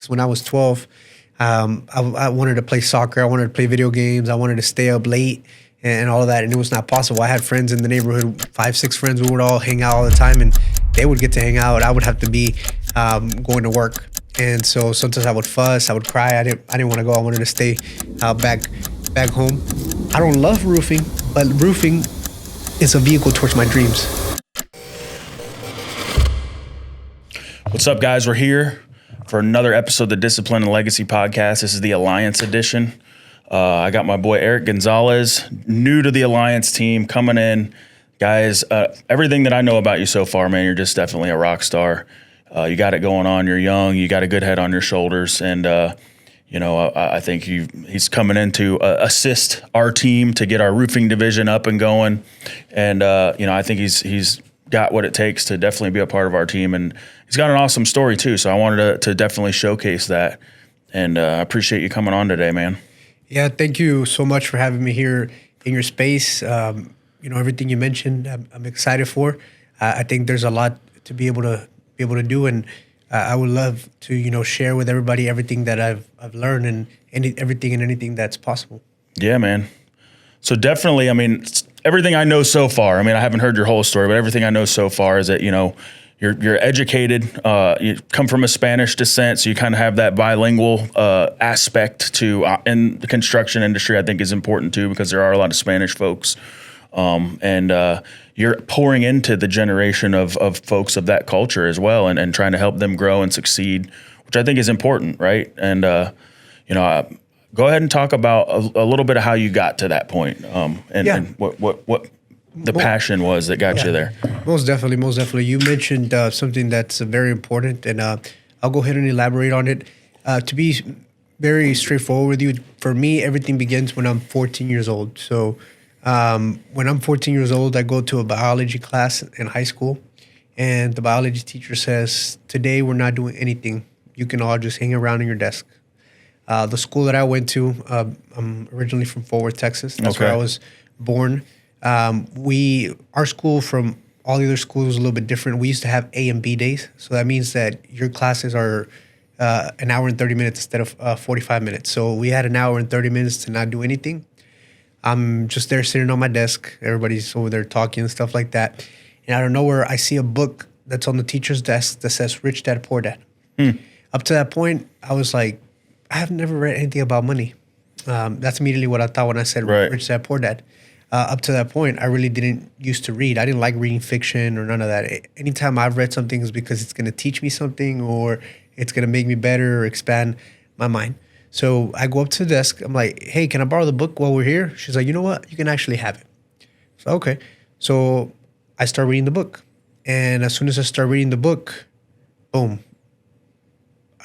So when I was 12, I wanted to play soccer. I wanted to play video games. I wanted to stay up late and all of that. And it was not possible. I had friends in the neighborhood, 5, 6 friends. We would all hang out all the time, and they would get to hang out. I would have to be going to work. And so sometimes I would fuss. I would cry. I didn't want to go. I wanted to stay back home. I don't love roofing, but roofing is a vehicle towards my dreams. What's up, guys? We're here for another episode of the Discipline and Legacy podcast. This is the Alliance edition. I got my boy Eric Gonzalez, new to the Alliance team, coming in. Guys, everything that I know about you so far, man, you're just definitely a rock star. You got it going on. You're young. You got a good head on your shoulders. And, I think he's coming in to assist our team to get our roofing division up and going. And, I think he's got what it takes to definitely be a part of our team. And he's got an awesome story, too. So I wanted to definitely showcase that. And I appreciate you coming on today, man. Yeah, thank you so much for having me here in your space. Everything you mentioned, I'm excited for. I think there's a lot to be able to do, and I would love to share with everybody everything that I've learned and everything and anything that's possible. Yeah, man. So definitely, everything I know so far. I haven't heard your whole story, but everything I know so far is that you're educated. You come from a Spanish descent, so you kind of have that bilingual aspect to in the construction industry. I think is important too, because there are a lot of Spanish folks. And you're pouring into the generation of folks of that culture as well, and trying to help them grow and succeed, which I think is important, right? And go ahead and talk about a little bit of how you got to that point, and what the passion was that got you there. Most definitely. You mentioned something that's very important, and I'll go ahead and elaborate on it. To be very straightforward with you, for me, everything begins when I'm 14 years old. So when I'm 14 years old, I go to a biology class in high school, and the biology teacher says, "Today we're not doing anything. You can all just hang around in your desk." The school that I went to, I'm originally from Fort Worth, Texas. That's where I was born. Our school from all the other schools was a little bit different. We used to have A and B days. So that means that your classes are an hour and 30 minutes instead of 45 minutes. So we had an hour and 30 minutes to not do anything. I'm just there sitting on my desk. Everybody's over there talking and stuff like that. And out of nowhere, I see a book that's on the teacher's desk that says Rich Dad, Poor Dad. Up to that point, I was like, I have never read anything about money. That's immediately what I thought when I said Rich Dad, Poor Dad. Up to that point, I really didn't used to read. I didn't like reading fiction or none of that. Anytime I've read something, it's because it's going to teach me something, or it's going to make me better or expand my mind. So I go up to the desk. I'm like, "Hey, can I borrow the book while we're here?" She's like, "You know what? You can actually have it." So, okay. So I start reading the book. And as soon as I start reading the book, boom,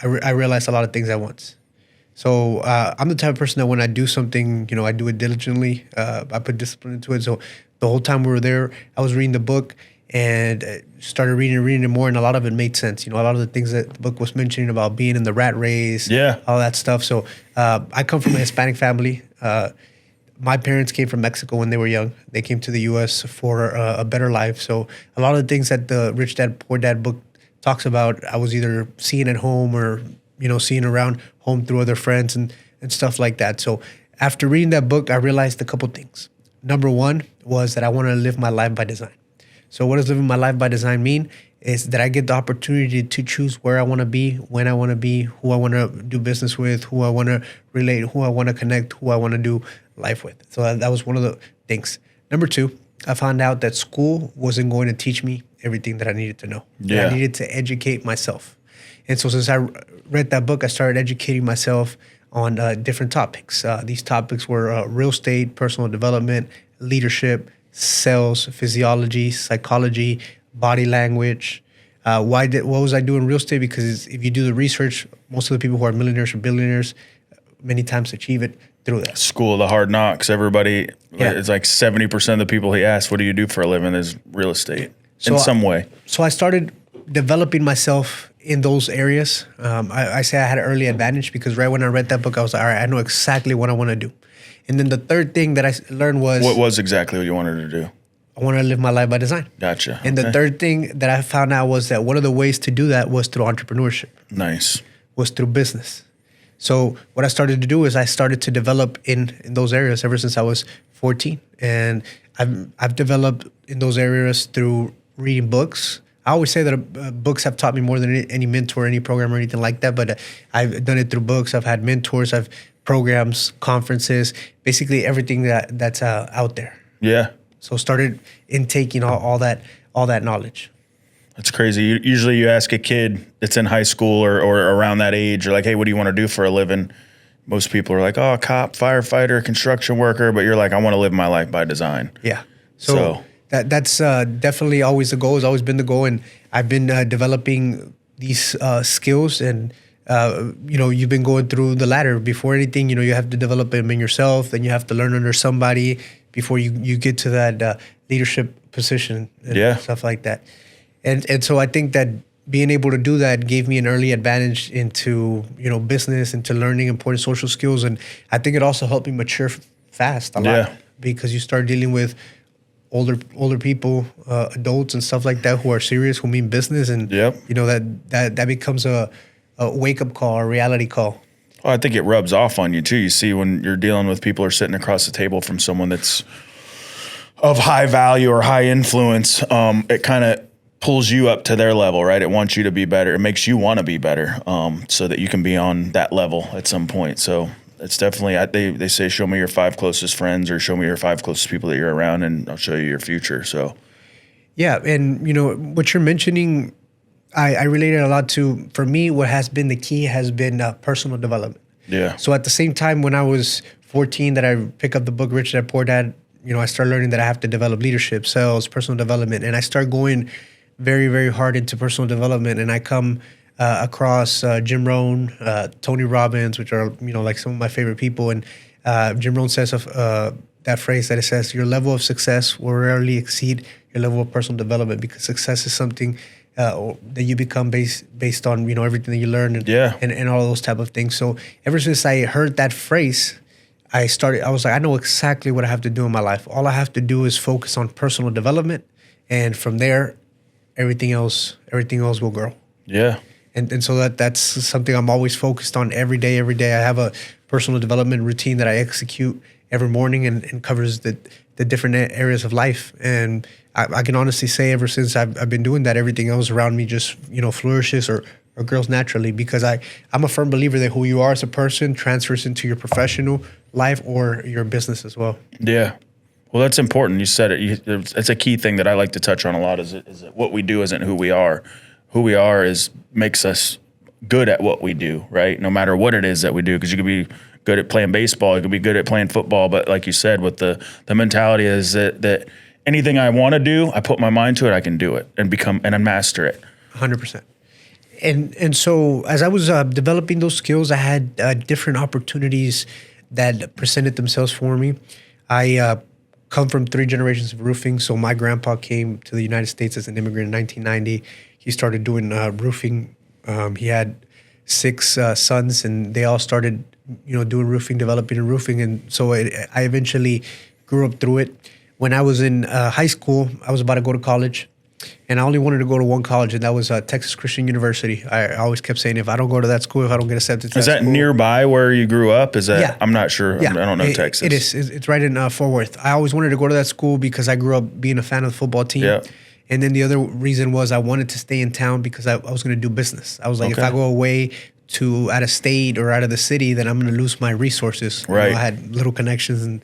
I realized a lot of things at once. So I'm the type of person that when I do something, I do it diligently. I put discipline into it. So the whole time we were there, I was reading the book and started reading it more, and a lot of it made sense. A lot of the things that the book was mentioning about being in the rat race, all that stuff. So I come from a Hispanic family. My parents came from Mexico when they were young. They came to the U.S. for a better life. So a lot of the things that the Rich Dad, Poor Dad book talks about, I was either seeing at home or seeing around home through other friends and stuff like that. So after reading that book, I realized a couple things. Number one was that I want to live my life by design. So what does living my life by design mean? Is that I get the opportunity to choose where I want to be, when I want to be, who I want to do business with, who I want to relate, who I want to connect, who I want to do life with. So that was one of the things. Number two, I found out that school wasn't going to teach me everything that I needed to know. I needed to educate myself. And so since I read that book, I started educating myself on different topics. These topics were real estate, personal development, leadership, sales, physiology, psychology, body language. What was I doing in real estate? Because if you do the research, most of the people who are millionaires or billionaires many times achieve it through that. School of the hard knocks. Everybody, it's like 70% of the people he asks, "What do you do for a living?" is real estate in some way. So I started developing myself in those areas. I say I had an early advantage because right when I read that book, I was like, all right, I know exactly what I want to do. And then the third thing that I learned was... What was exactly what you wanted to do? I wanted to live my life by design. Gotcha. And the third thing that I found out was that one of the ways to do that was through entrepreneurship. Nice. was through business. So what I started to do is I started to develop in those areas ever since I was 14. And I've developed in those areas through reading books. I always say that books have taught me more than any mentor, any program or anything like that. But I've done it through books. I've had mentors, I've programs, conferences, basically everything that's out there. Yeah. So started intaking all that knowledge. That's crazy. Usually you ask a kid that's in high school or around that age, or like, hey, what do you want to do for a living? Most people are like, oh, cop, firefighter, construction worker. But you're like, I want to live my life by design. Yeah. So that's definitely always the goal. Has always been the goal. And I've been developing these skills. And, you've been going through the ladder. Before anything, you have to develop them in yourself. Then you have to learn under somebody before you get to that leadership position and stuff like that. And so I think that being able to do that gave me an early advantage into, business, into learning important social skills. And I think it also helped me mature fast a lot because you start dealing with older people, adults and stuff like that who are serious, who mean business. And, that becomes a wake-up call, a reality call. Well, I think it rubs off on you, too. You see when you're dealing with people who are sitting across the table from someone that's of high value or high influence, it kind of pulls you up to their level, right? It wants you to be better. It makes you want to be better, so that you can be on that level at some point. So it's definitely, they say, show me your 5 closest friends or show me your 5 closest people that you're around and I'll show you your future. So, yeah. And, what you're mentioning, I related a lot to, for me, what has been the key has been personal development. Yeah. So at the same time, when I was 14, that I pick up the book, Rich Dad, Poor Dad, I started learning that I have to develop leadership, sales, personal development. And I start going very, very hard into personal development. And I come across Jim Rohn, Tony Robbins, which are, like some of my favorite people. And Jim Rohn says that phrase that it says, your level of success will rarely exceed your level of personal development, because success is something that you become based on, everything that you learn and all those type of things. So ever since I heard that phrase, I was like, I know exactly what I have to do in my life. All I have to do is focus on personal development. And from there, everything else will grow. Yeah. And so that's something I'm always focused on every day. I have a personal development routine that I execute every morning and covers the different areas of life. And I can honestly say ever since I've been doing that, everything else around me just, flourishes or grows naturally, because I'm a firm believer that who you are as a person transfers into your professional life or your business as well. Yeah. Well, that's important. You said it. It's a key thing that I like to touch on a lot is that what we do isn't who we are. Who we are makes us good at what we do, right? No matter what it is that we do, because you could be good at playing baseball, you could be good at playing football, but like you said, with the mentality is that anything I want to do, I put my mind to it, I can do it and I master it. 100%. And so as I was developing those skills, I had different opportunities that presented themselves for me. I come from 3 generations of roofing. So my grandpa came to the United States as an immigrant in 1990. He started doing roofing. He had 6 sons, and they all started, doing roofing, developing in roofing. And so I eventually grew up through it. When I was in high school, I was about to go to college, and I only wanted to go to one college, and that was Texas Christian University. I always kept saying, if I don't go to that school, if I don't get accepted to that school. Is that nearby where you grew up? Is that? Yeah. I'm not sure. Yeah. I don't know Texas. It is. It's right in Fort Worth. I always wanted to go to that school because I grew up being a fan of the football team. Yeah. And then the other reason was I wanted to stay in town because I was going to do business. I was like, if I go away to out of state or out of the city, then I'm going to lose my resources. Right. I had little connections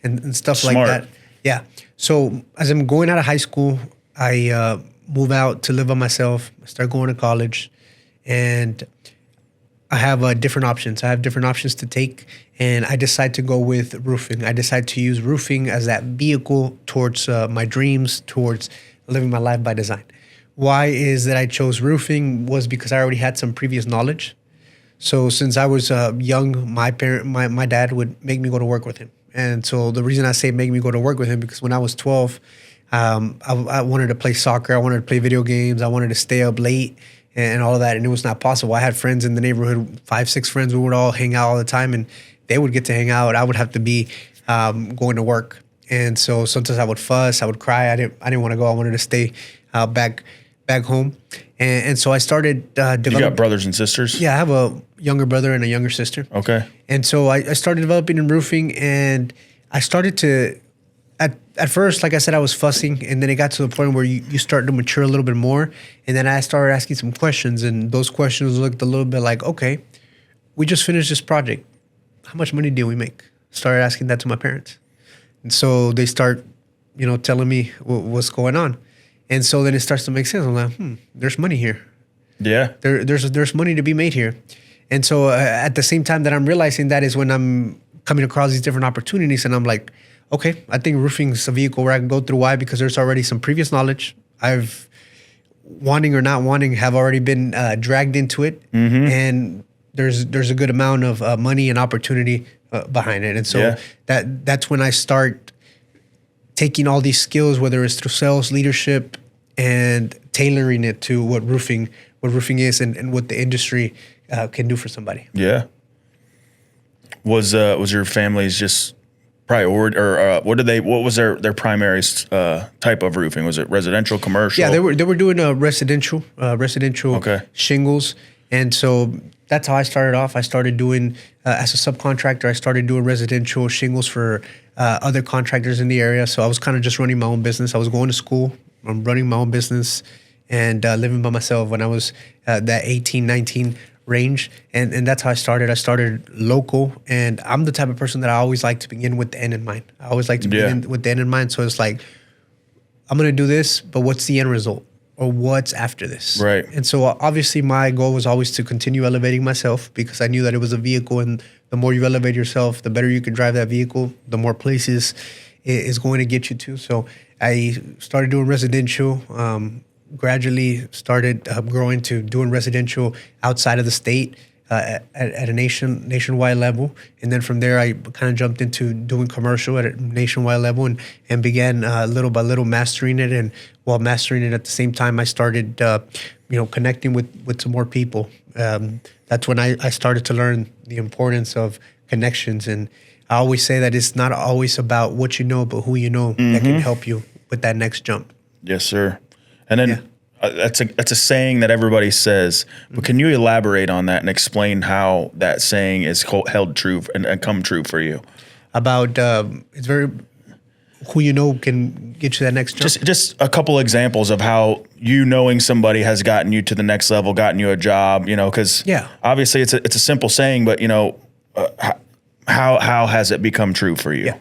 and stuff like that. Yeah. So as I'm going out of high school, I move out to live by myself. I start going to college, and I have different options. I have different options to take, and I decide to go with roofing. I decide to use roofing as that vehicle towards my dreams, towards living my life by design. Why is that I chose roofing was because I already had some previous knowledge. So since I was young, my dad would make me go to work with him. And so the reason I say make me go to work with him, because when I was 12, I wanted to play soccer. I wanted to play video games. I wanted to stay up late and all of that. And it was not possible. I had friends in the neighborhood, 5, 6 friends. We would all hang out all the time, and they would get to hang out. I would have to be going to work. And so sometimes I would fuss. I would cry. I didn't want to go. I wanted to stay back back home. And so I started You developing. got brothers and sisters? Yeah, I have a younger brother and a younger sister. Okay. And so I started developing in roofing, and I started to, at first, like I said, I was fussing, and then it got to the point where you start to mature a little bit more. And then I started asking some questions, and those questions looked a little bit like, okay, we just finished this project. How much money did we make? Started asking that to my parents. And so they start, telling me what's going on. And so then it starts to make sense. I'm like, there's money here. Yeah. There's money to be made here. And so at the same time that I'm realizing that is when I'm coming across these different opportunities, and I'm like, okay, I think roofing is a vehicle where I can go through. Why? Because there's already some previous knowledge. I've, wanting or not wanting, have already been dragged into it. And there's a good amount of money and opportunity behind it. And so that's when I start taking all these skills, whether it's through sales, leadership, and tailoring it to what roofing is and what the industry can do for somebody. Yeah. Was your family's just priority, or what was their primary type of roofing? Was it residential, commercial? Yeah, they were doing residential shingles. And so that's how I started off. I started doing, as a subcontractor, I started doing residential shingles for other contractors in the area. So I was kind of just running my own business. I was going to school, I'm running my own business, and living by myself when I was that 18, 19 range. And that's how I started. I started local, and I'm the type of person that I always like to begin with the end in mind. I always like to begin with the end in mind. So it's like, I'm going to do this, but what's the end result? Or what's after this? Right. And so obviously my goal was always to continue elevating myself, because I knew that it was a vehicle, and the more you elevate yourself, the better you can drive that vehicle, the more places it is going to get you to. So I started doing residential, gradually started growing to doing residential outside of the state at a nationwide level. And then from there, I kind of jumped into doing commercial at a nationwide level, and began little by little mastering it. And while mastering it at the same time, I started, connecting with some more people. That's when I started to learn the importance of connections. And I always say that it's not always about what you know, but who you know that can help you with that next jump. Yes, sir. And then that's a saying that everybody says, but can you elaborate on that and explain how that saying is held true and come true for you? About it's very, who you know can get you that next jump. Just a couple examples of how knowing somebody has gotten you to the next level, gotten you a job, because obviously it's a simple saying, but how has it become true for you? Yeah.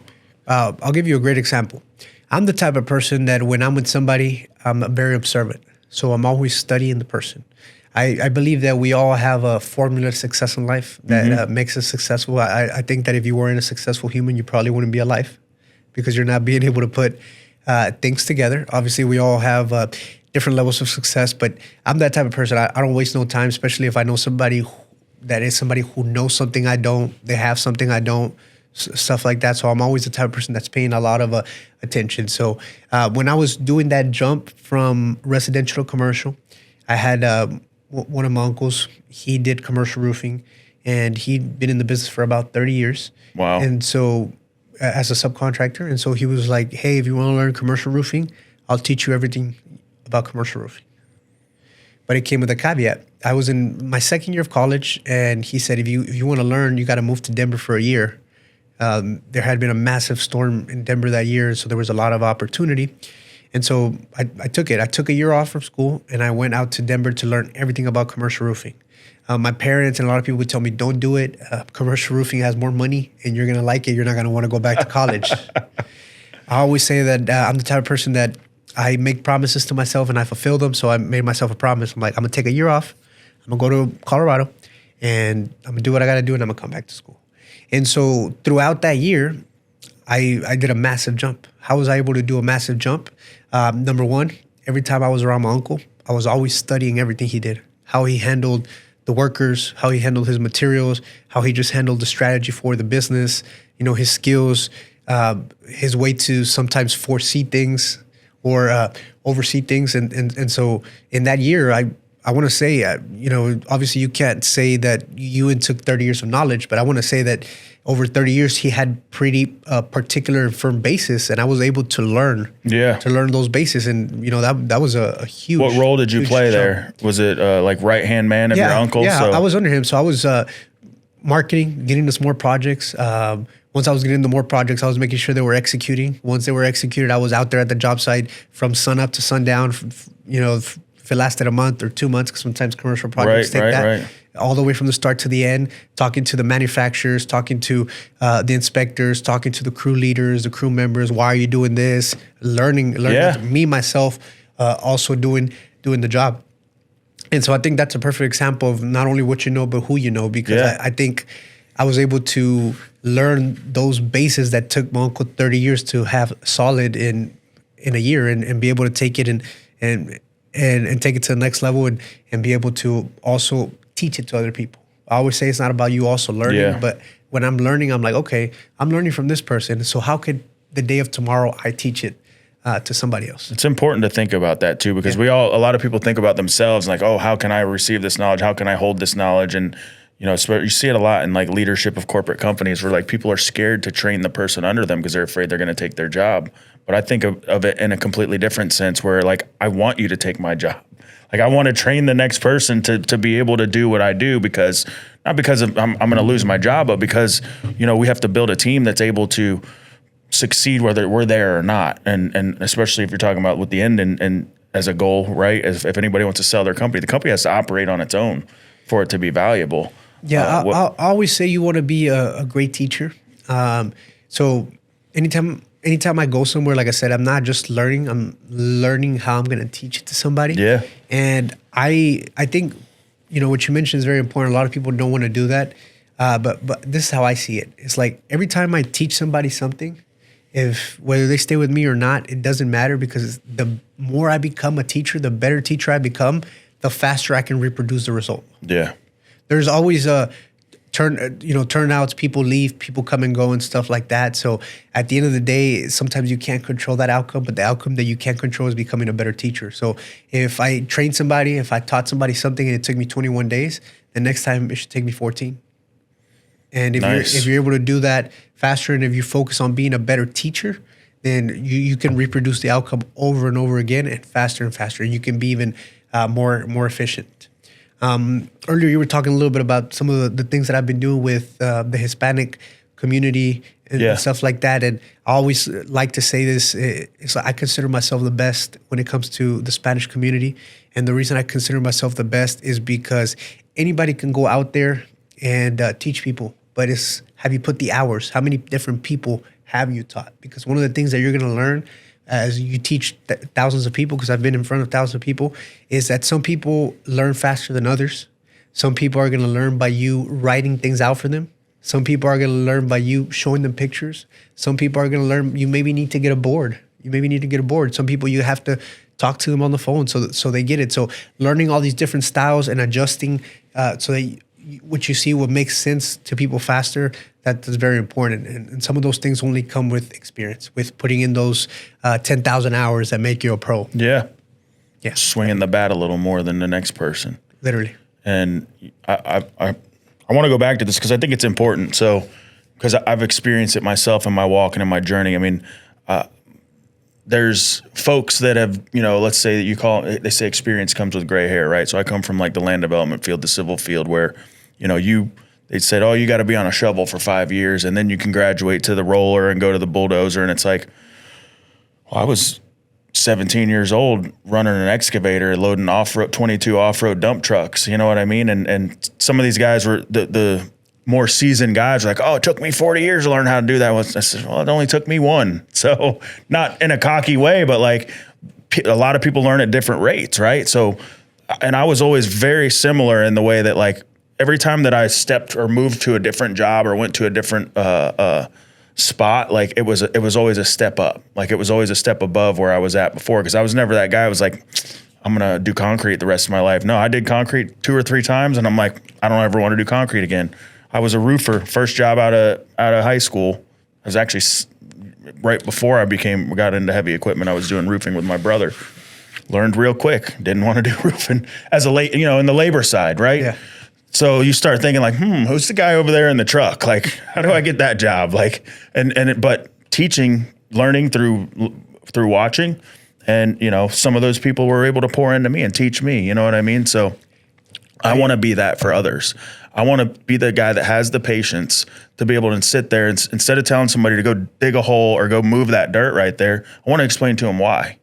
I'll give you a great example. I'm the type of person that when I'm with somebody, I'm very observant. So I'm always studying the person. I believe that we all have a formula to success in life that makes us successful. I think that if you weren't a successful human, you probably wouldn't be alive, because you're not being able to put things together. Obviously, we all have different levels of success, but I'm that type of person. I don't waste no time, especially if I know somebody who knows something I don't, they have something I don't, stuff like that. So I'm always the type of person that's paying a lot of attention. So when I was doing that jump from residential to commercial, I had one of my uncles. He did commercial roofing, and he'd been in the business for about 30 years. Wow. And so as a subcontractor. And so he was like, hey, if you want to learn commercial roofing, I'll teach you everything about commercial roofing. But it came with a caveat. I was in my second year of college, and he said, if you want to learn, you got to move to Denver for a year. There had been a massive storm in Denver that year, so there was a lot of opportunity. And so I took it. I took a year off from school, and I went out to Denver to learn everything about commercial roofing. My parents and a lot of people would tell me, don't do it. Commercial roofing has more money, and you're going to like it. You're not going to want to go back to college. I always say that I'm the type of person that I make promises to myself, and I fulfill them. So I made myself a promise. I'm like, I'm going to take a year off. I'm going to go to Colorado, and I'm going to do what I got to do, and I'm going to come back to school. And so throughout that year, I did a massive jump. How was I able to do a massive jump? Number one, every time I was around my uncle, I was always studying everything he did, how he handled the workers, how he handled his materials, how he just handled the strategy for the business, his skills, his way to sometimes foresee things or oversee things. And so in that year, I I want to say, obviously you can't say that Ewan took 30 years of knowledge, but I want to say that over 30 years, he had pretty particular firm basis, and I was able to learn those bases. And, that was a huge. What role did you play there? Was it like right-hand man of your uncle? Yeah, So. I was under him. So I was marketing, getting us more projects. Once I was getting into more projects, I was making sure they were executing. Once they were executed, I was out there at the job site from sun up to sundown, if it lasted a month or 2 months, because sometimes commercial projects take that, all the way from the start to the end, talking to the manufacturers, talking to the inspectors, talking to the crew leaders, the crew members. Why are you doing this? Learning me, myself, also doing the job. And so I think that's a perfect example of not only what you know, but who you know, because I think I was able to learn those bases that took my uncle 30 years to have solid in a year, and be able to take it and take it to the next level, and be able to also teach it to other people. I always say it's not about you also learning, but when I'm learning, I'm like, okay, I'm learning from this person. So how could the day of tomorrow I teach it to somebody else? It's important to think about that too, because a lot of people think about themselves like, oh, how can I receive this knowledge? How can I hold this knowledge? And you see it a lot in like leadership of corporate companies where like people are scared to train the person under them because they're afraid they're going to take their job. But I think of it in a completely different sense where like, I want you to take my job. Like I want to train the next person to be able to do what I do, because not because I'm going to lose my job, but because, we have to build a team that's able to succeed whether we're there or not. And especially if you're talking about with the end and as a goal, right? If anybody wants to sell their company, the company has to operate on its own for it to be valuable. Yeah, I always say you want to be a great teacher. So anytime I go somewhere, like I said, I'm not just learning. I'm learning how I'm going to teach it to somebody. Yeah. And I think, what you mentioned is very important. A lot of people don't want to do that. But this is how I see it. It's like every time I teach somebody something, whether they stay with me or not, it doesn't matter, because the more I become a teacher, the better teacher I become, the faster I can reproduce the result. Yeah. There's always turnouts, people leave, people come and go and stuff like that. So at the end of the day, sometimes you can't control that outcome, but the outcome that you can control is becoming a better teacher. So if I trained somebody, if I taught somebody something and it took me 21 days, the next time it should take me 14. And if you're able to do that faster, and if you focus on being a better teacher, then you can reproduce the outcome over and over again, and faster and faster. And you can be even more efficient. Earlier, you were talking a little bit about some of the things that I've been doing with the Hispanic community and stuff like that. And I always like to say this, it's like I consider myself the best when it comes to the Spanish community. And the reason I consider myself the best is because anybody can go out there and teach people. But have you put the hours? How many different people have you taught? Because one of the things that you're going to learn as you teach thousands of people, because I've been in front of thousands of people, is that some people learn faster than others. Some people are going to learn by you writing things out for them. Some people are going to learn by you showing them pictures. Some people are going to learn, you maybe need to get a board. Some people you have to talk to them on the phone so they get it. So learning all these different styles and adjusting so that what you see what makes sense to people faster, that is very important. And some of those things only come with experience, with putting in those 10,000 hours that make you a pro. Yeah. Swinging the bat a little more than the next person. Literally. And I want to go back to this because I think it's important. So, because I've experienced it myself in my walk and in my journey. I mean, there's folks that have, let's say that they say experience comes with gray hair, right? So I come from like the land development field, the civil field, where, they said, oh, you got to be on a shovel for 5 years and then you can graduate to the roller and go to the bulldozer. And it's like, well, I was 17 years old running an excavator, loading 22 off-road dump trucks. You know what I mean? And some of these guys were the more seasoned guys were like, oh, it took me 40 years to learn how to do that. I said, well, it only took me 1. So not in a cocky way, but like a lot of people learn at different rates, right? So, and I was always very similar in the way that like every time that I stepped or moved to a different job or went to a different spot, like it was always a step up. Like it was always a step above where I was at before, because I was never that guy who was like, I'm going to do concrete the rest of my life. No, I did concrete 2 or 3 times and I'm like, I don't ever want to do concrete again. I was a roofer, first job out of high school. I was actually right before I got into heavy equipment. I was doing roofing with my brother. learned real quick. Didn't want to do roofing as a in the labor side, right? Yeah. So you start thinking like, who's the guy over there in the truck? Like, how do I get that job? Like, but teaching, learning through watching, and some of those people were able to pour into me and teach me. You know what I mean? So I want to be that for others. I want to be the guy that has the patience to be able to sit there and instead of telling somebody to go dig a hole or go move that dirt right there, I want to explain to him why.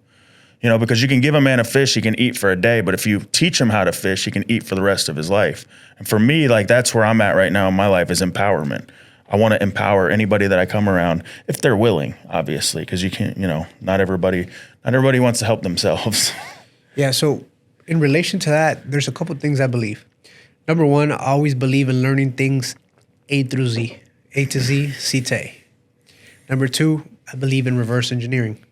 Because you can give a man a fish, he can eat for a day, but if you teach him how to fish, he can eat for the rest of his life. And for me, like that's where I'm at right now in my life is empowerment. I want to empower anybody that I come around if they're willing, obviously, because you can't, not everybody wants to help themselves. Yeah. So in relation to that, there's a couple of things I believe. Number one, I always believe in learning things A through Z, A to Z, C to A. Number two, I believe in reverse engineering.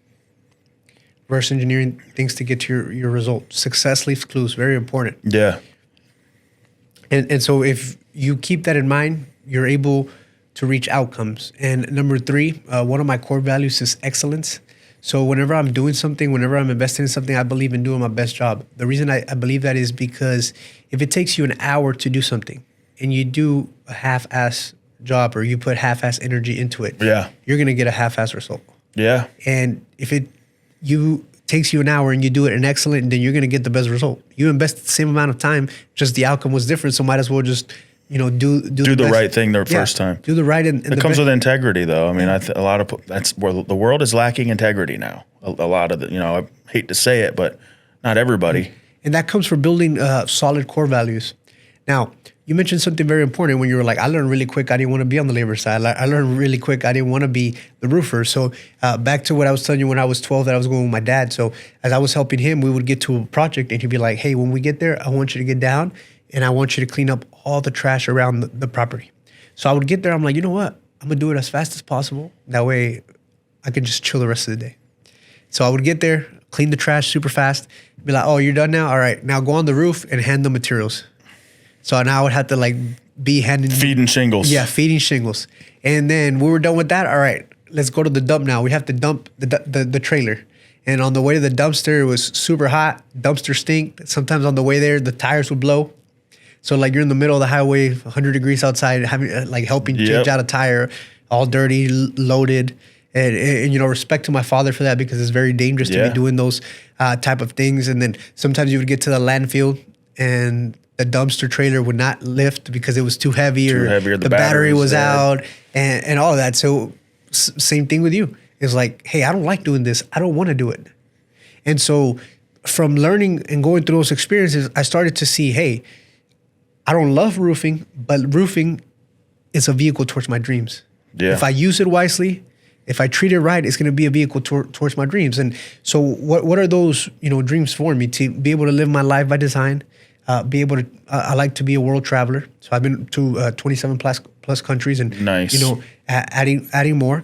Reverse engineering things to get to your result. Success leaves clues, very important. Yeah. And so if you keep that in mind, you're able to reach outcomes. And number three, one of my core values is excellence. So whenever I'm doing something, whenever I'm investing in something, I believe in doing my best job. The reason I believe that is because if it takes you an hour to do something and you do a half-ass job or you put half-ass energy into it, you're going to get a half-ass result. Yeah. And if it takes you an hour and you do it an excellent, then you're going to get the best result. You invest the same amount of time, just the outcome was different. So might as well just, do the right thing the first time. Do the right. And it comes with integrity though. I mean, a lot of, that's where the world is lacking integrity now. A lot of I hate to say it, but not everybody. And that comes from building solid core values. Now, you mentioned something very important when you were like, I learned really quick I didn't want to be on the labor side. I learned really quick I didn't want to be the roofer. So back to what I was telling you when I was 12 that I was going with my dad. So as I was helping him, we would get to a project and he'd be like, hey, when we get there, I want you to get down and I want you to clean up all the trash around the property. So I would get there. I'm like, you know what? I'm going to do it as fast as possible. That way I could just chill the rest of the day. So I would get there, clean the trash super fast, be like, oh, you're done now? All right, now go on the roof and hand the materials. So now I would have to be feeding shingles. Yeah, feeding shingles. And then we were done with that. All right, let's go to the dump now. We have to dump the trailer. And on the way to the dumpster, it was super hot. Dumpster stink. Sometimes on the way there, the tires would blow. So you're in the middle of the highway, 100 degrees outside, having helping change out a tire, all dirty, loaded. And respect to my father for that because it's very dangerous to be doing those type of things. And then sometimes you would get to the landfill and the dumpster trailer would not lift because it was too heavy or the battery was out and all of that. So same thing with you. It's like, hey, I don't like doing this. I don't want to do it. And so from learning and going through those experiences, I started to see, hey, I don't love roofing, but roofing is a vehicle towards my dreams. Yeah. If I use it wisely, if I treat it right, it's going to be a vehicle towards my dreams. And so what are those, dreams for me? To be able to live my life by design, be able to, I like to be a world traveler. So I've been to 27 plus countries and, nice. Adding more.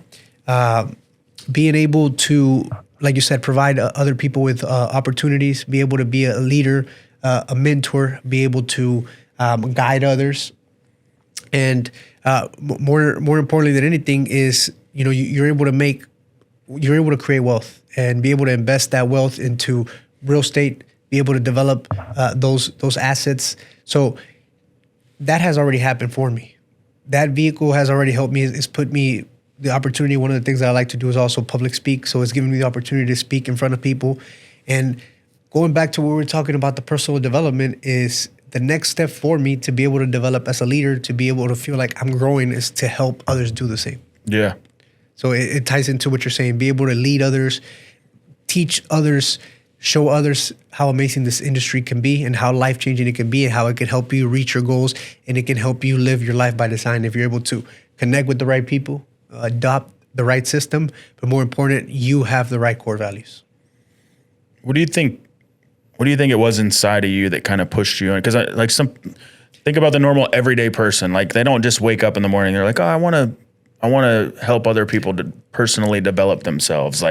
Being able to, like you said, provide other people with opportunities, be able to be a leader, a mentor, be able to guide others. And more importantly than anything is, you're able to create wealth and be able to invest that wealth into real estate, be able to develop those assets. So that has already happened for me. That vehicle has already helped me. It's put me the opportunity. One of the things that I like to do is also public speak. So it's given me the opportunity to speak in front of people. And going back to what we were talking about, the personal development is the next step for me to be able to develop as a leader, to be able to feel like I'm growing is to help others do the same. Yeah. So it ties into what you're saying, be able to lead others, teach others, show others how amazing this industry can be and how life-changing it can be and how it can help you reach your goals and it can help you live your life by design if you're able to connect with the right people, adopt the right system, but more important, you have the right core values. What do you think it was inside of you that kind of pushed you in? Because think about the normal everyday person. They don't just wake up in the morning. They're like, oh, I want to help other people to personally develop themselves.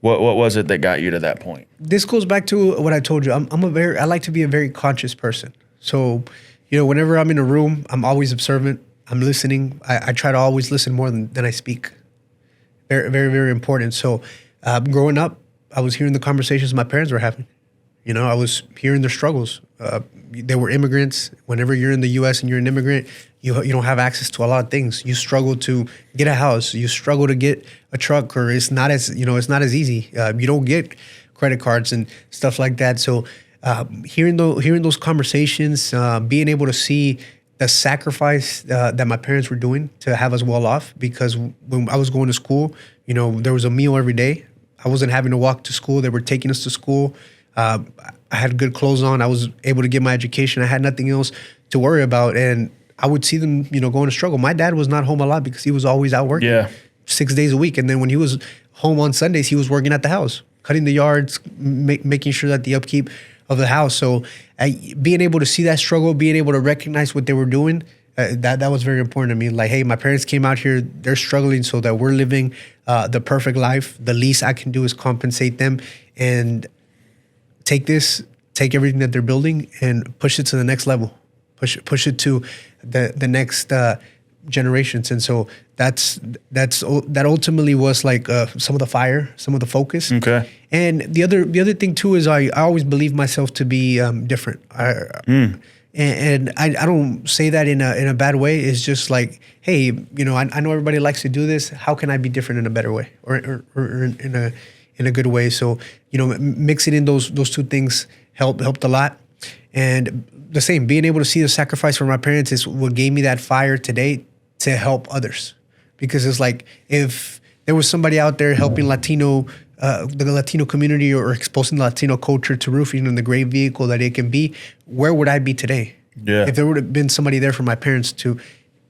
What was it that got you to that point? This goes back to what I told you. I like to be a very conscious person. So, whenever I'm in a room, I'm always observant. I'm listening. I try to always listen more than I speak. Very, very, very important. So, growing up, I was hearing the conversations my parents were having. I was hearing their struggles. They were immigrants. Whenever you're in the U.S. and you're an immigrant, you don't have access to a lot of things. You struggle to get a house. You struggle to get a truck, or it's not as easy. You don't get credit cards and stuff like that. So hearing those conversations, being able to see the sacrifice that my parents were doing to have us well off, because when I was going to school, there was a meal every day. I wasn't having to walk to school. They were taking us to school. I had good clothes on. I was able to get my education. I had nothing else to worry about. And I would see them, going to struggle. My dad was not home a lot because he was always out working 6 days a week. And then when he was home on Sundays, he was working at the house, cutting the yards, making sure that the upkeep of the house. So being able to see that struggle, being able to recognize what they were doing, that was very important to me. Like, hey, my parents came out here, they're struggling so that we're living the perfect life. The least I can do is compensate them and take everything that they're building and push it to the next level, push it to the next generations. And so that ultimately was like some of the fire, some of the focus. Okay. And the other thing too is I always believe myself to be different. And I don't say that in a bad way. It's just like, hey, I know everybody likes to do this. How can I be different in a better way, or in a good way? So mixing in those two things helped a lot. And the same, being able to see the sacrifice from my parents is what gave me that fire today to help others. Because it's like, if there was somebody out there helping the Latino community, or exposing the Latino culture to roofing in the great vehicle that it can be, where would I be today? Yeah. If there would have been somebody there for my parents to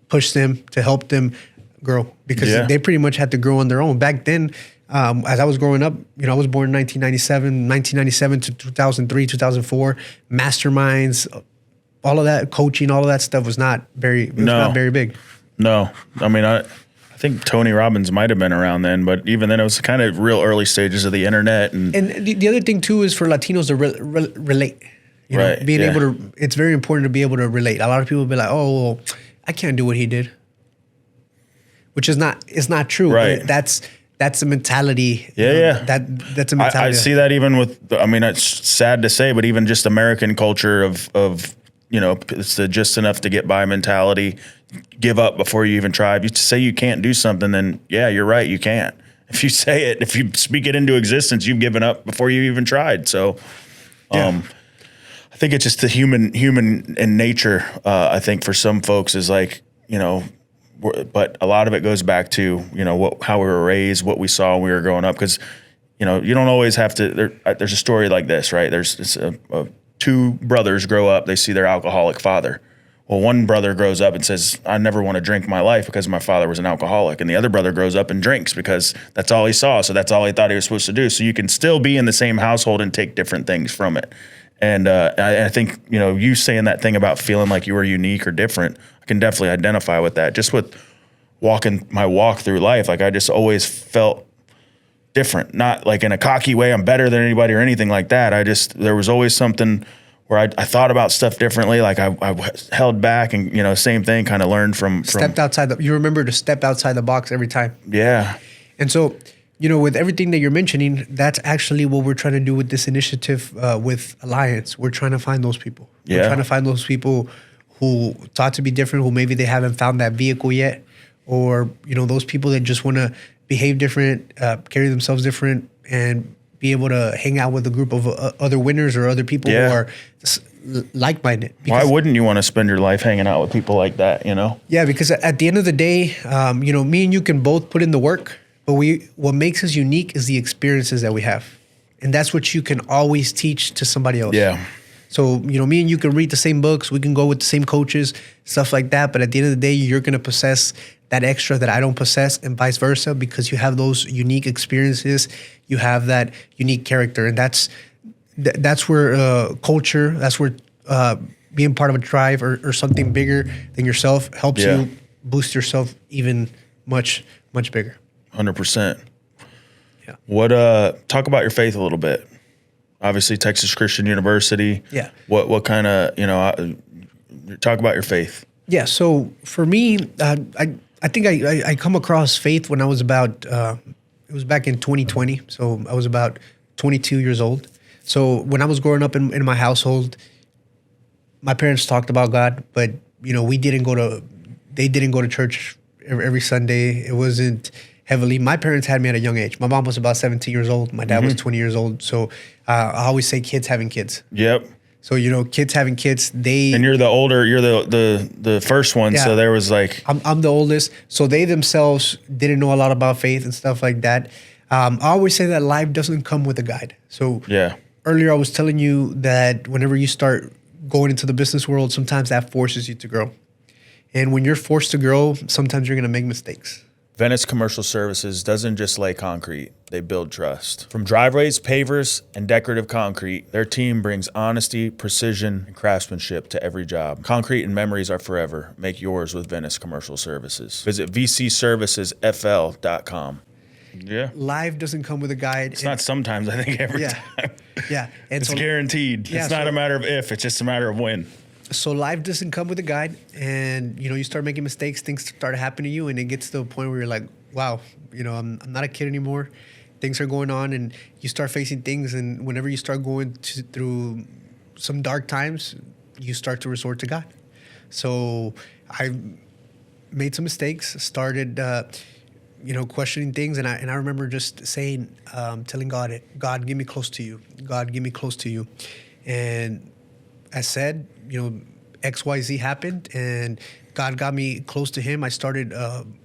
push them, to help them grow, because they pretty much had to grow on their own. Back then, as I was growing up, I was born in 1997 to 2003, 2004, masterminds, all of that, coaching, all of that stuff was not very big. No. I mean, I think Tony Robbins might have been around then, but even then it was kind of real early stages of the internet. And the other thing too is for Latinos to relate. Being able to, it's very important to be able to relate. A lot of people be like, oh, well, I can't do what he did, which is not true. Right. That's a mentality. Yeah. That's a mentality. I see that even with, I mean, it's sad to say, but even just American culture of it's the just enough to get by mentality. Give up before you even try. If you say you can't do something, then you're right, you can't. If you say it, if you speak it into existence, you've given up before you even tried. So, I think it's just the human in nature. I think for some folks is like, but a lot of it goes back to, how we were raised, what we saw when we were growing up. Because, you don't always have to. There's a story like this, right? There's two brothers grow up, they see their alcoholic father. Well, one brother grows up and says, I never want to drink my life because my father was an alcoholic. And the other brother grows up and drinks because that's all he saw. So that's all he thought he was supposed to do. So you can still be in the same household and take different things from it. And I think, you saying that thing about feeling like you were unique or different, I can definitely identify with that. Just with walking my walk through life, like I just always felt different. Not like in a cocky way, I'm better than anybody or anything like that. There was always something where I thought about stuff differently. Like I held back and, same thing, kind of learned from. Stepped outside you remember to step outside the box every time. Yeah. And so, with everything that you're mentioning, that's actually what we're trying to do with this initiative with Alliance. We're trying to find those people. Yeah. We're trying to find those people who thought to be different, who maybe they haven't found that vehicle yet, or, those people that just want to behave different, carry themselves different, and be able to hang out with a group of other winners or other people who are like-minded. Why wouldn't you want to spend your life hanging out with people like that, Yeah, because at the end of the day, me and you can both put in the work, but what makes us unique is the experiences that we have. And that's what you can always teach to somebody else. Yeah. So, me and you can read the same books, we can go with the same coaches, stuff like that, but at the end of the day, you're going to possess that extra that I don't possess, and vice versa, because you have those unique experiences, you have that unique character. And that's where culture, that's where being part of a tribe or something bigger than yourself helps you boost yourself even much, much bigger. 100%. Yeah. What, talk about your faith a little bit. Obviously, Texas Christian University. Yeah. What kind of, talk about your faith. Yeah. So for me, I think I come across faith when I was about, it was back in 2020. So I was about 22 years old. So when I was growing up in my household, my parents talked about God, but they didn't go to church every Sunday. It wasn't heavily. My parents had me at a young age. My mom was about 17 years old. My dad was 20 years old. So I always say kids having kids. Yep. So kids having kids, And you're the older, you're the first one. Yeah. So there was like, I'm the oldest. So they themselves didn't know a lot about faith and stuff like that. I always say that life doesn't come with a guide. So yeah, earlier I was telling you that whenever you start going into the business world, sometimes that forces you to grow. And when you're forced to grow, sometimes you're going to make mistakes. Venice Commercial Services doesn't just lay concrete, they build trust. From driveways, pavers, and decorative concrete, their team brings honesty, precision, and craftsmanship to every job. Concrete and memories are forever. Make yours with Venice Commercial Services. Visit vcservicesfl.com. Yeah. Life doesn't come with a guide. It's not sometimes, I think every time. Yeah. And It's guaranteed. Yeah, it's not a matter of if, it's just a matter of when. So life doesn't come with a guide, and you start making mistakes, things start happening to you, and it gets to a point where you're like, wow, I'm not a kid anymore. Things are going on, and you start facing things, and whenever you start going through some dark times, you start to resort to God. So I made some mistakes, started questioning things, and I remember just saying, telling God, get me close to you. God, get me close to you. And I said, XYZ happened, and God got me close to him. I started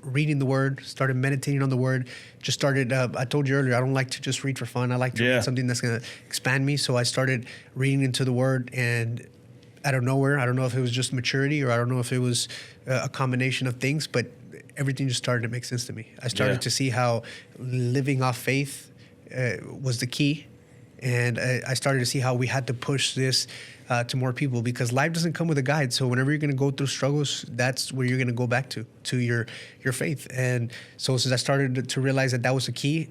reading the word, started meditating on the word, just started, I told you earlier, I don't like to just read for fun. I like to read something that's going to expand me. So I started reading into the word, and out of nowhere, I don't know if it was just maturity or I don't know if it was a combination of things, but everything just started to make sense to me. I started to see how living off faith was the key. And I started to see how we had to push this to more people, because life doesn't come with a guide. So whenever you're going to go through struggles, that's where you're going to go back to your faith. And so since I started to realize that was the key,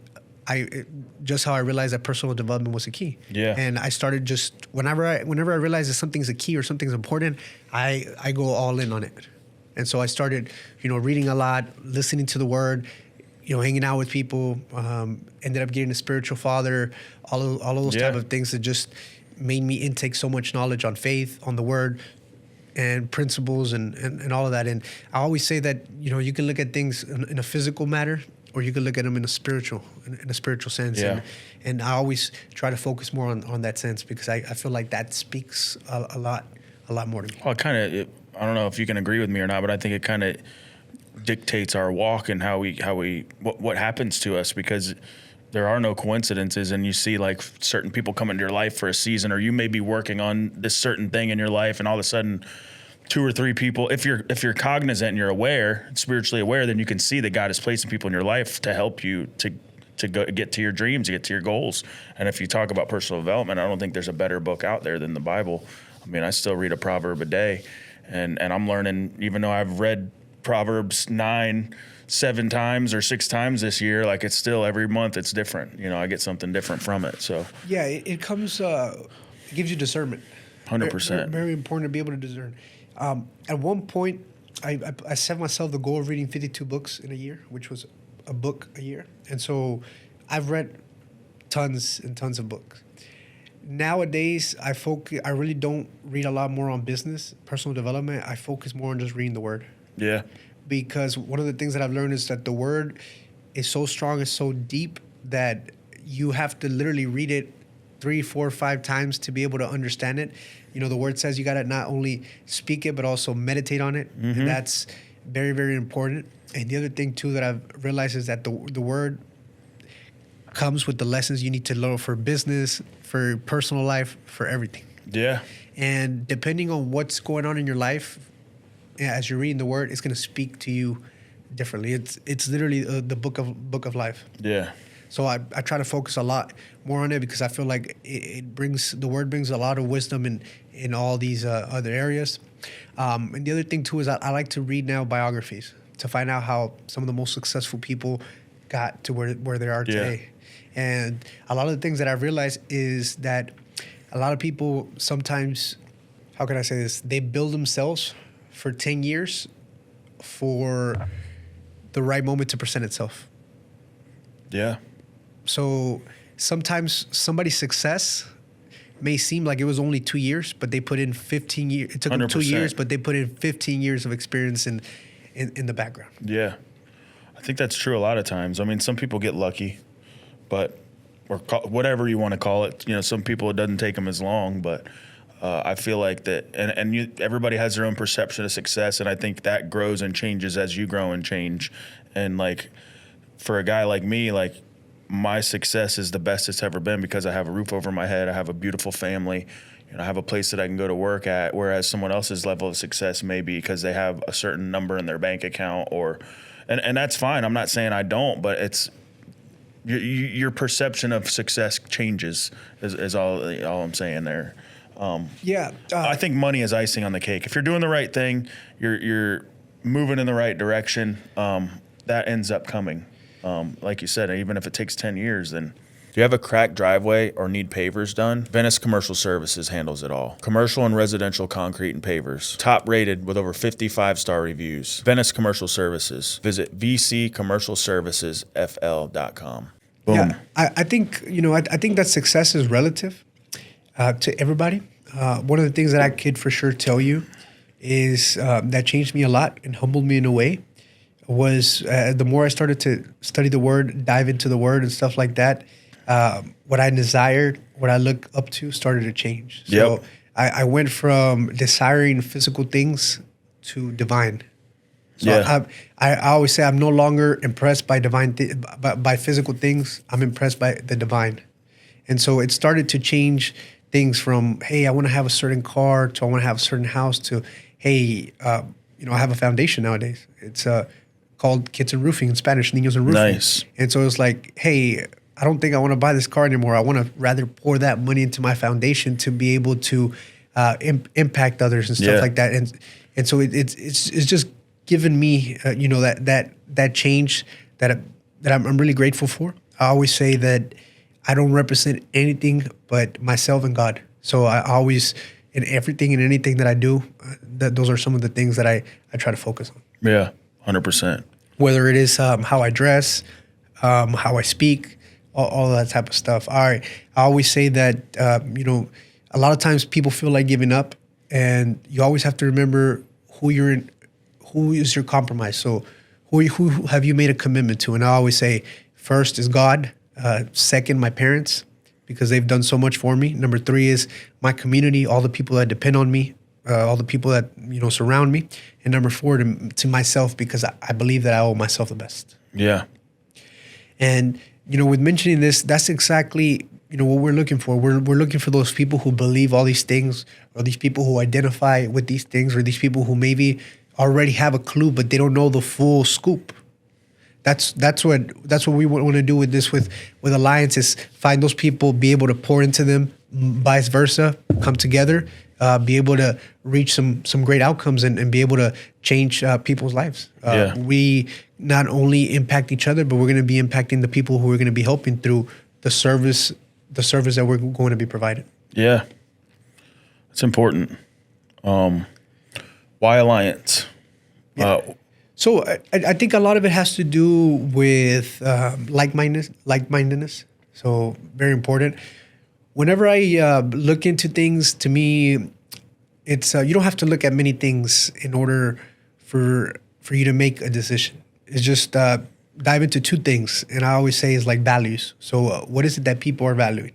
just how I realized that personal development was a key. Yeah. And I started just whenever I realize that something's a key or something's important, I go all in on it. And so I started, reading a lot, listening to the word, hanging out with people, ended up getting a spiritual father, all of those type of things that just made me intake so much knowledge on faith, on the word, and principles and all of that. And I always say that, you can look at things in a physical matter, or you can look at them in a spiritual sense. Yeah. And I always try to focus more on that sense, because I feel like that speaks a lot more to me. Well, I don't know if you can agree with me or not, but I think it kind of dictates our walk and what happens to us, because there are no coincidences. And you see like certain people come into your life for a season, or you may be working on this certain thing in your life, and all of a sudden 2 or 3 people, if you're cognizant and you're aware, spiritually aware, then you can see that God is placing people in your life to help you to go get to your dreams, to get to your goals. And if you talk about personal development, I don't think there's a better book out there than the Bible. I mean, I still read a proverb a day, and I'm learning, even though I've read Proverbs 7 times or 6 times this year, like it's still every month it's different. I get something different from it. So yeah, it comes, it gives you discernment. 100%. Very important to be able to discern. At one point, I set myself the goal of reading 52 books in a year, which was a book a year. And so I've read tons and tons of books. Nowadays, I really don't read a lot more on business, personal development. I focus more on just reading the word. Yeah. Because one of the things that I've learned is that the word is so strong, it's so deep, that you have to literally read it 3, 4, 5 times to be able to understand it. The word says you got to not only speak it, but also meditate on it. Mm-hmm. And that's very, very important. And the other thing, too, that I've realized is that the word comes with the lessons you need to learn for business, for personal life, for everything. Yeah. And depending on what's going on in your life, as you're reading the word, it's going to speak to you differently. It's literally the book of life. Yeah. So I try to focus a lot more on it, because I feel like the word brings a lot of wisdom in all these other areas. And the other thing too is I like to read now biographies to find out how some of the most successful people got to where they are today. And a lot of the things that I've realized is that a lot of people sometimes, how can I say this? They build themselves for 10 years for the right moment to present itself. Yeah. So sometimes somebody's success may seem like it was only 2 years, but they put in 15 years. It took them 2 years, 100%. but they put in 15 years of experience in the background. Yeah. I think that's true a lot of times. I mean, some people get lucky, but or whatever you want to call it. You know, some people it doesn't take them as long, but I feel like that, and everybody has their own perception of success, and I think that grows and changes as you grow and change. And like for a guy like me, like my success is the best it's ever been because I have a roof over my head, I have a beautiful family, I have a place that I can go to work at. Whereas someone else's level of success may be because they have a certain number in their bank account, and that's fine. I'm not saying I don't, but it's your perception of success changes is all I'm saying there. I think money is icing on the cake. If you're doing the right thing, you're moving in the right direction, that ends up coming. Like you said, even if it takes 10 years, then. Do you have a cracked driveway or need pavers done? Venice Commercial Services handles it all. Commercial and residential concrete and pavers. Top rated with over 55-star reviews. Venice Commercial Services. Visit vccommercialservicesfl.com. Boom. Yeah, I think I think that success is relative to everybody. One of the things that I could for sure tell you is that changed me a lot and humbled me in a way was the more I started to study the Word, dive into the Word and stuff like that, what I desired, what I look up to started to change. So I went from desiring physical things to divine. So I always say I'm no longer impressed by by physical things. I'm impressed by the divine. And so it started to change things from, hey, I want to have a certain car, to I want to have a certain house, to, hey, I have a foundation nowadays. It's called Kids and Roofing in Spanish, Niños and Roofing. Nice. And so it's like, hey, I don't think I want to buy this car anymore. I want to rather pour that money into my foundation to be able to impact others and stuff like that. And so it's just given me, that change that I'm really grateful for. I always say that I don't represent anything but myself and God. So I always, in everything and anything that I do, those are some of the things that I try to focus on. Yeah, 100%. Whether it is how I dress, how I speak, all that type of stuff. I always say that, a lot of times people feel like giving up, and you always have to remember who is your compromise. So who have you made a commitment to? And I always say, first is God. Second, my parents, because they've done so much for me. Number 3 is my community, all the people that depend on me, all the people that surround me. And number 4, to myself, because I believe that I owe myself the best. Yeah. And with mentioning this, that's exactly what we're looking for. We're looking for those people who believe all these things, or these people who identify with these things, or these people who maybe already have a clue but they don't know the full scoop. That's what we want to do with this with Alliance, is find those people, be able to pour into them, vice versa, come together, be able to reach some great outcomes and be able to change people's lives. We not only impact each other, but we're going to be impacting the people who we're going to be helping through the service that we're going to be providing. Yeah, it's important. Why Alliance? Yeah. So I think a lot of it has to do with like-mindedness. So very important. Whenever I look into things, to me, it's you don't have to look at many things in order for you to make a decision. It's just dive into 2 things, and I always say is like values. So what is it that people are valuing?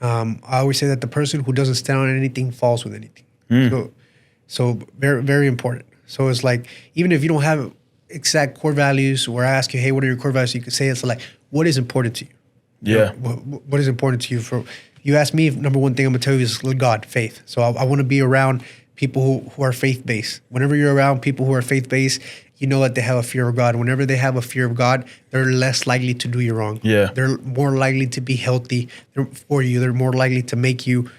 I always say that the person who doesn't stand on anything falls with anything. So very, very important. So it's like, even if you don't have exact core values, where I ask you, hey, what are your core values? You can say it's like, what is important to you? Yeah. What is important to you? You ask me, number 1 thing I'm going to tell you is God, faith. So I want to be around people who are faith-based. Whenever you're around people who are faith-based, you know that they have a fear of God. Whenever they have a fear of God, they're less likely to do you wrong. Yeah. They're more likely to be healthy for you. They're more likely to make you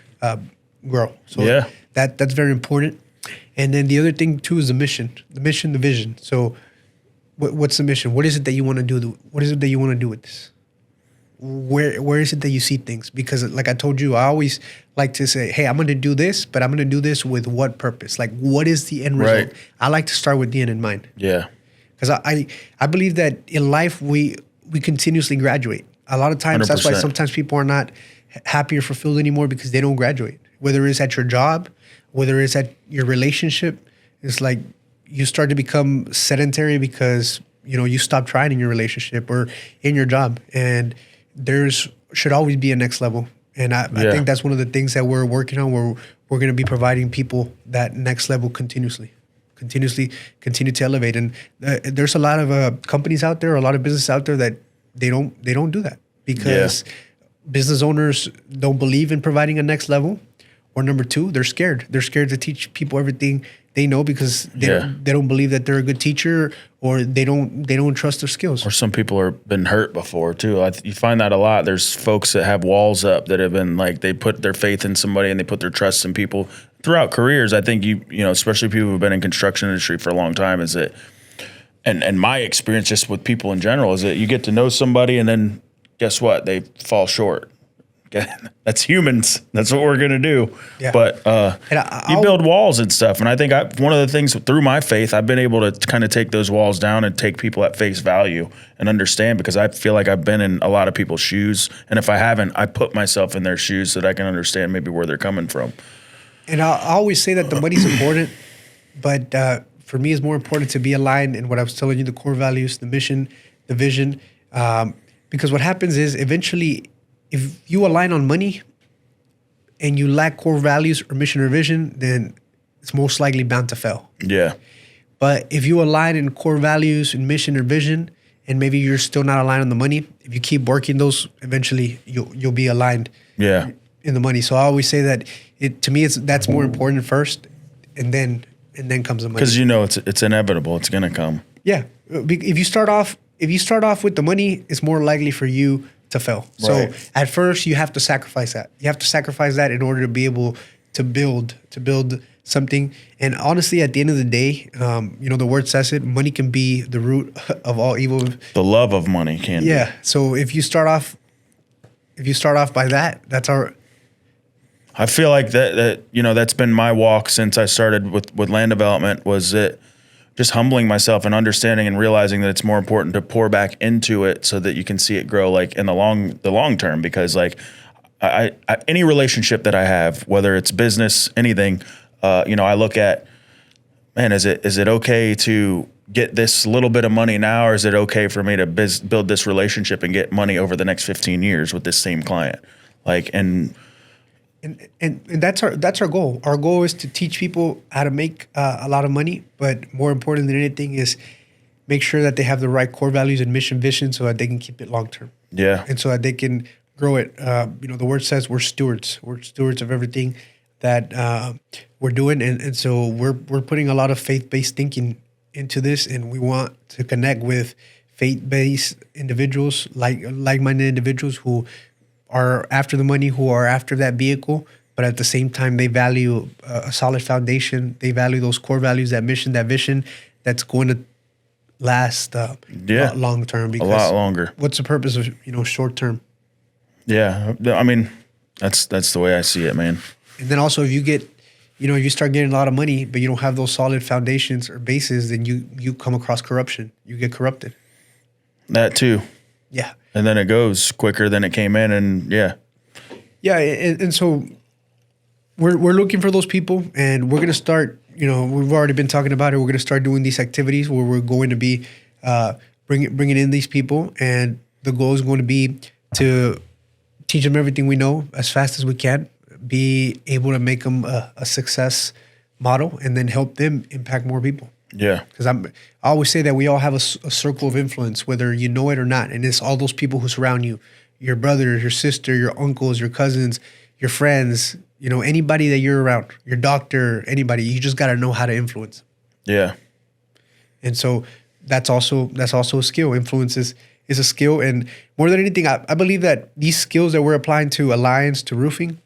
grow. So that's very important. And then the other thing too is the mission, the vision. So what's the mission? What is it that you want to do? What is it that you want to do with this? Where is it that you see things? Because like I told you, I always like to say, hey, I'm going to do this, but I'm going to do this with what purpose? Like, what is the end result? Right. I like to start with the end in mind. Yeah. Because I believe that in life, we continuously graduate. A lot of times, 100%. That's why sometimes people are not happy or fulfilled anymore because they don't graduate. Whether it's at your job, whether it's at your relationship, it's like you start to become sedentary because you stop trying in your relationship or in your job, and should always be a next level. And I think that's one of the things that we're working on. We're going to be providing people that next level continuously continue to elevate. And there's a lot of companies out there, a lot of business out there that they don't do that because business owners don't believe in providing a next level. Or number two, they're scared. They're scared to teach people everything they know because they don't believe that they're a good teacher, or they don't trust their skills. Or some people have been hurt before too. You find that a lot. There's folks that have walls up that have been like, they put their faith in somebody and they put their trust in people throughout careers. I think especially people who've been in construction industry for a long time, is that, and my experience just with people in general is that you get to know somebody and then guess what? They fall short. That's humans. That's what we're going to do. Yeah. But you build walls and stuff. And I think one of the things through my faith, I've been able to kind of take those walls down and take people at face value and understand, because I feel like I've been in a lot of people's shoes. And if I haven't, I put myself in their shoes so that I can understand maybe where they're coming from. And I always say that the money's important, but for me, it's more important to be aligned in what I was telling you, the core values, the mission, the vision. Because what happens is eventually, if you align on money and you lack core values or mission or vision, then it's most likely bound to fail. Yeah. But if you align in core values and mission or vision, and maybe you're still not aligned on the money, if you keep working those, eventually you'll be aligned. Yeah. In the money. So I always say that to me that's more important first, and then comes the money. Because it's inevitable. It's gonna come. Yeah. If you start off with the money, it's more likely for you to fail. Right. So at first you have to sacrifice that. You have to sacrifice that in order to be able to build something. And honestly, at the end of the day, the word says it, money can be the root of all evil. The love of money can be. Yeah. So if you start off by that, I feel like that's been my walk since I started with land development, was that just humbling myself and understanding and realizing that it's more important to pour back into it so that you can see it grow like in the long term. Because like I any relationship that I have, whether it's business, anything, I look at, man, is it okay to get this little bit of money now, or is it okay for me to build this relationship and get money over the next 15 years with this same client? And that's our goal. Our goal is to teach people how to make a lot of money, but more important than anything is make sure that they have the right core values and mission vision so that they can keep it long term. Yeah. And so that they can grow it. The word says we're stewards. We're stewards of everything that we're doing, and so we're putting a lot of faith-based thinking into this, and we want to connect with faith-based individuals, like-minded individuals who are after the money, who are after that vehicle, but at the same time, they value a solid foundation. They value those core values, that mission, that vision, that's going to last long term. A lot longer. What's the purpose of short term? Yeah, I mean, that's the way I see it, man. And then also, if you start getting a lot of money, but you don't have those solid foundations or bases, then you come across corruption. You get corrupted. That too. Yeah. And then it goes quicker than it came in, and yeah. Yeah, and so we're looking for those people, and we're going to start, we've already been talking about it, we're going to start doing these activities where we're going to be bringing in these people, and the goal is going to be to teach them everything we know as fast as we can, be able to make them a success model, and then help them impact more people. Yeah. Because I always say that we all have a circle of influence, whether you know it or not. And it's all those people who surround you, your brothers, your sister, your uncles, your cousins, your friends, anybody that you're around, your doctor, anybody. You just got to know how to influence. Yeah. And so that's also a skill. Influence is a skill. And more than anything, I believe that these skills that we're applying to Alliance, to roofing,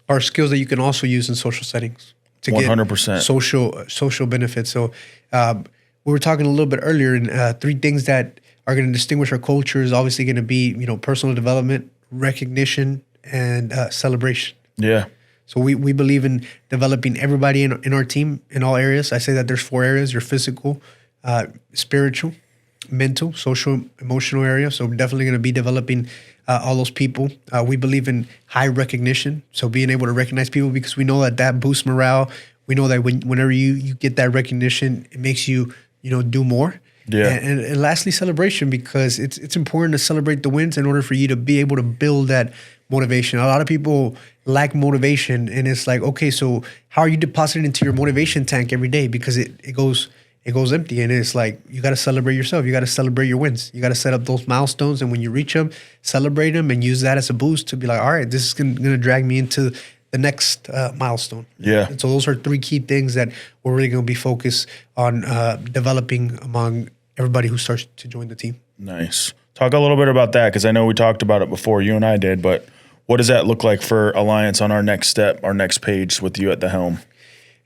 are skills that you can also use in social settings. To 100% get social benefits. So we were talking a little bit earlier, and 3 things that are going to distinguish our culture is obviously going to be, personal development, recognition, and celebration. Yeah. So we believe in developing everybody in our team in all areas. I say that there's 4 areas: your physical, spiritual, mental, social, emotional area. So we're definitely going to be developing all those people. We believe in high recognition, so being able to recognize people because we know that boosts morale. We know that whenever you get that recognition, it makes you do more. Yeah. And lastly, celebration, because it's important to celebrate the wins in order for you to be able to build that motivation. A lot of people lack motivation, and it's like, okay, so how are you depositing into your motivation tank every day? Because it goes empty, and it's like you got to celebrate yourself. You got to celebrate your wins. You got to set up those milestones, and when you reach them, celebrate them and use that as a boost to be like, all right, this is going to drag me into the next milestone. Yeah. And so those are 3 key things that we're really going to be focused on developing among everybody who starts to join the team. Nice. Talk a little bit about that, because I know we talked about it before, you and I did, but what does that look like for Alliance on our next step, our next page with you at the helm?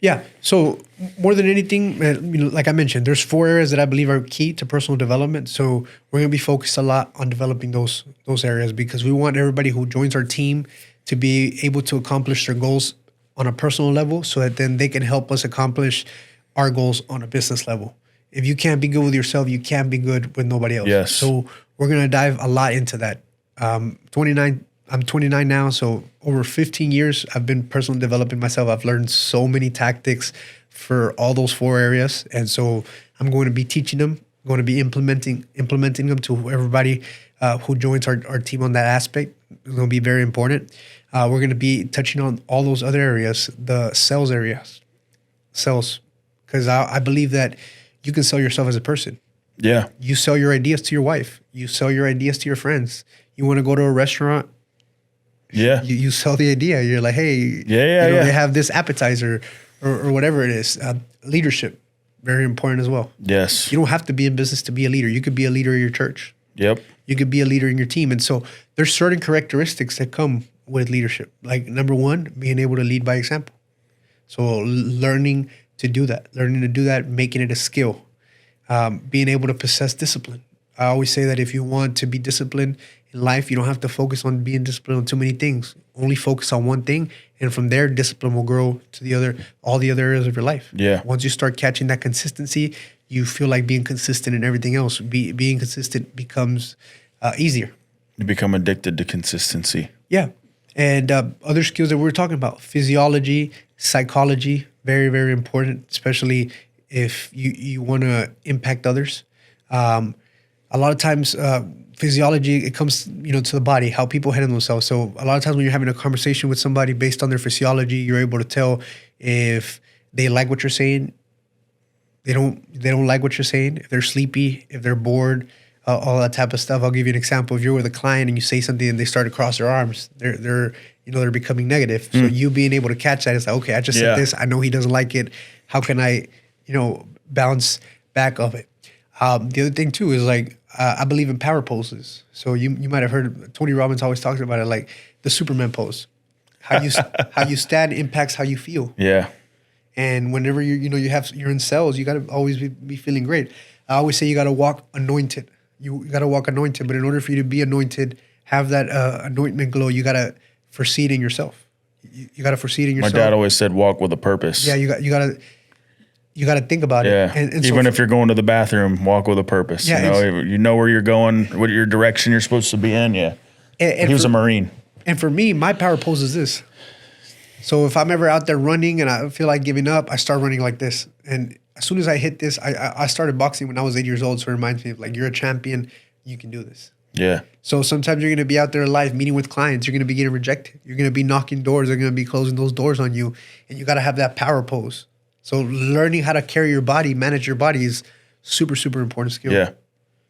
Yeah. So more than anything, like I mentioned, there's 4 areas that I believe are key to personal development. So we're going to be focused a lot on developing those areas, because we want everybody who joins our team to be able to accomplish their goals on a personal level, so that then they can help us accomplish our goals on a business level. If you can't be good with yourself, you can't be good with nobody else. Yes. So we're going to dive a lot into that. I'm 29 now, so over 15 years, I've been personally developing myself. I've learned so many tactics for all those 4 areas. And so I'm going to be teaching them, going to be implementing them to everybody who joins our team on that aspect. It's going to be very important. We're going to be touching on all those other areas, the sales areas, because I believe that you can sell yourself as a person. Yeah. You sell your ideas to your wife. You sell your ideas to your friends. You want to go to a restaurant. Yeah. You sell the idea. You're like, hey, they have this appetizer or whatever it is. Leadership, very important as well. Yes. You don't have to be in business to be a leader. You could be a leader in your church. Yep. You could be a leader in your team. And so there's certain characteristics that come with leadership. Like number 1, being able to lead by example. So learning to do that, making it a skill, being able to possess discipline. I always say that if you want to be disciplined in life, you don't have to focus on being disciplined on too many things. Only focus on one thing, and from there, discipline will grow to all the other areas of your life. Yeah. Once you start catching that consistency, you feel like being consistent in everything else. Being consistent becomes easier. You become addicted to consistency. Yeah. And other skills that we were talking about, physiology, psychology, very, very important, especially if you want to impact others. A lot of times, physiology, it comes, to the body, how people handle themselves. So a lot of times when you're having a conversation with somebody based on their physiology, you're able to tell if they like what you're saying, they don't like what you're saying, if they're sleepy, if they're bored, all that type of stuff. I'll give you an example. If you're with a client and you say something and they start to cross their arms, they're becoming negative. So you being able to catch that, it's like, okay, I just said this. I know he doesn't like it. How can I, bounce back of it? The other thing too is like, I believe in power poses. So you might have heard Tony Robbins always talks about it, like the Superman pose. How you stand impacts how you feel. Yeah. And whenever you're in sales, you got to always be feeling great. I always say you got to walk anointed. You got to walk anointed, but in order for you to be anointed, have that anointment glow, you got to foresee it in yourself. You got to foresee it in yourself. My dad always said, "Walk with a purpose." Yeah, you got to think about it. And even if you're going to the bathroom, walk with a purpose. Yeah, you know where you're going, what your direction you're supposed to be in. Yeah. And he was a Marine. And for me, my power pose is this. So if I'm ever out there running and I feel like giving up, I start running like this. And as soon as I hit this, I started boxing when I was 8 years old. So it reminds me of like, you're a champion, you can do this. Yeah. So sometimes you're going to be out there live meeting with clients. You're going to be getting rejected. You're going to be knocking doors. They're going to be closing those doors on you. And you got to have that power pose. So learning how to carry your body, manage your body is super, super important skill. Yeah.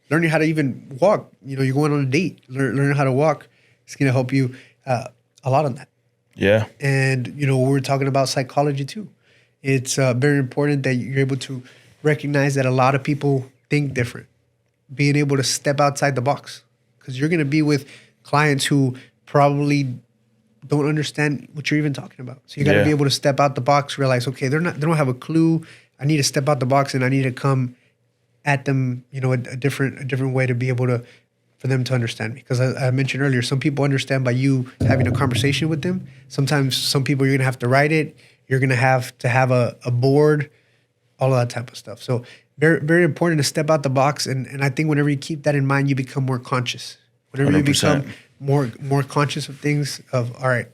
Learning how to even walk. You're going on a date. Learning how to walk. It's going to help you a lot on that. Yeah. And, we're talking about psychology too. It's very important that you're able to recognize that a lot of people think different. Being able to step outside the box. Because you're going to be with clients who probably don't understand what you're even talking about. So you got to be able to step out the box, realize, okay, they don't have a clue. I need to step out the box and I need to come at them, a different way to be able to, for them to understand me. Because I mentioned earlier, some people understand by you having a conversation with them. Sometimes some people, you're going to have to write it. You're going to have a board, all of that type of stuff. So very, very important to step out the box. And I think whenever you keep that in mind, you become more conscious. Whenever you 100%. become more conscious of things, of all right,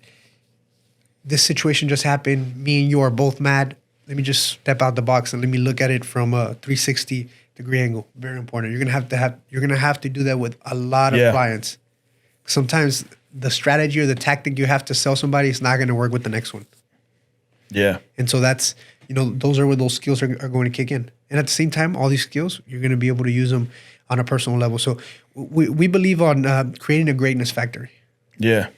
this situation just happened. Me and you are both mad. Let me just step out the box and let me look at it from a 360-degree angle. Very important. You're gonna have to do that with a lot of Yeah. clients. Sometimes the strategy or the tactic you have to sell somebody is not going to work with the next one. Yeah. And so that's, those are where those skills are going to kick in. And at the same time, all these skills, you're going to be able to use them on a personal level. So we believe on creating a greatness factory, Yeah.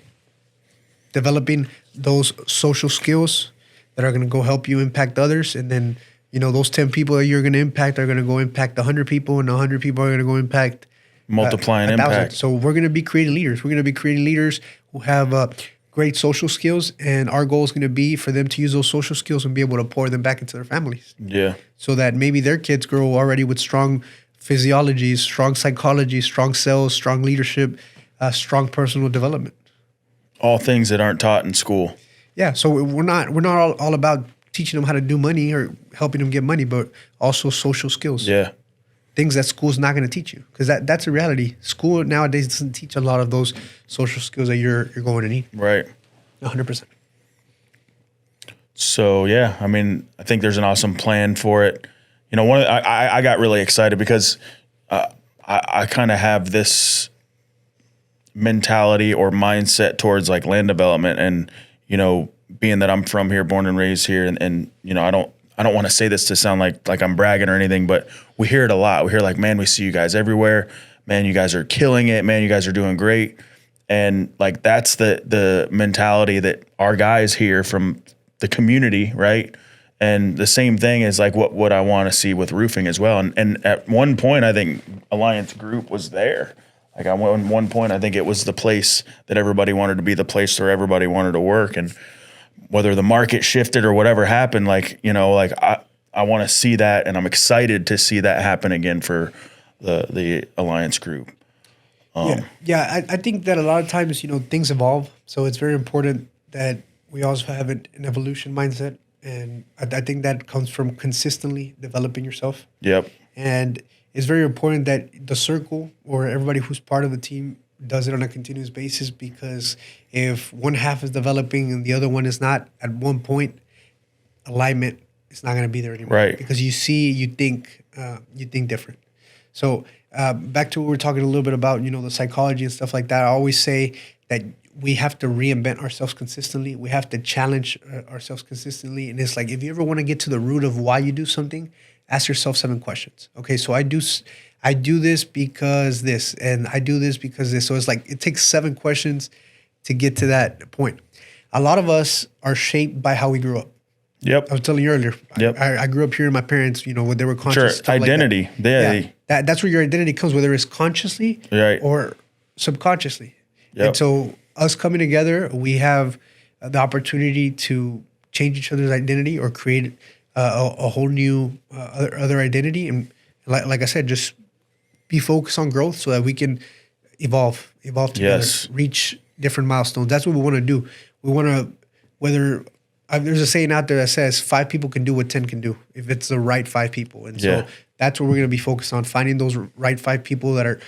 developing those social skills that are going to go help you impact others. And then, those 10 people that you're going to impact are going to go impact 100 people, and 100 people are going to go impact Multiplying 1,000. impact. So we're going to be creating leaders. We're going to be creating leaders who have great social skills, and our goal is going to be for them to use those social skills and be able to pour them back into their families. Yeah. So that maybe their kids grow already with strong physiologies, strong psychology, strong sales, strong leadership, strong personal development. All things that aren't taught in school. Yeah. So we're not all about teaching them how to do money or helping them get money, but also social skills. Yeah. Things that school's not going to teach you, because that's a reality. School nowadays doesn't teach a lot of those social skills that you're going to need. Right. 100%. So yeah, I mean, I think there's an awesome plan for it. I got really excited because I kind of have this mentality or mindset towards like land development, and being that I'm from here, born and raised here, and I don't want to say this to sound like I'm bragging or anything, but we hear it a lot. We hear like, man, we see you guys everywhere. Man, you guys are killing it. Man, you guys are doing great. And like, that's the mentality that our guys hear from the community, right? And the same thing is like what I want to see with roofing as well. And at one point, I think Alliance Group was there. Like at one point, I think it was the place that everybody wanted to be, the place where everybody wanted to work. And whether the market shifted or whatever happened, I want to see that, and I'm excited to see that happen again for the Alliance Group. I think that a lot of times, things evolve. So it's very important that we also have an evolution mindset. And I think that comes from consistently developing yourself. Yep. And it's very important that the circle or everybody who's part of the team does it on a continuous basis, because if one half is developing and the other one is not, at one point, alignment is not going to be there anymore. Right. Because you think different. So back to what we were talking a little bit about, the psychology and stuff like that. I always say that we have to reinvent ourselves consistently. We have to challenge ourselves consistently. And it's like, if you ever want to get to the root of why you do something, ask yourself 7 questions. Okay, so I do this because this, and I do this because this. So it's like, it takes 7 questions to get to that point. A lot of us are shaped by how we grew up. Yep. I was telling you earlier. Yep. I grew up hearing my parents, when they were conscious. Sure. Identity. That's where your identity comes, whether it's consciously or subconsciously. Yep. And so us coming together, we have the opportunity to change each other's identity or create a whole new other identity. And like I said, just be focused on growth so that we can evolve together, Yes. reach different milestones. That's what we want to do. We want to, there's a saying out there that says 5 people can do what 10 can do if it's the right 5 people. And so that's what we're going to be focused on, finding those right 5 people that are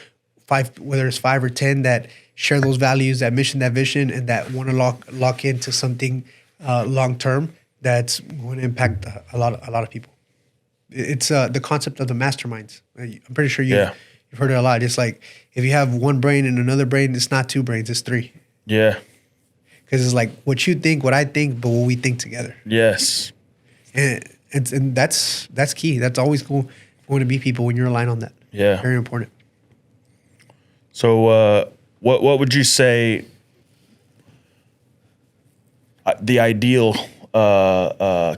5, whether it's 5 or 10, that share those values, that mission, that vision, and that want to lock into something long term that's going to impact a lot of people. It's the concept of the masterminds. I'm pretty sure you've heard it a lot. It's like, if you have one brain and another brain, it's not 2 brains, it's 3. Yeah. Because it's like what you think, what I think, but what we think together. Yes. And that's key. That's always going to be people when you're aligned on that. Yeah. Very important. So what would you say the ideal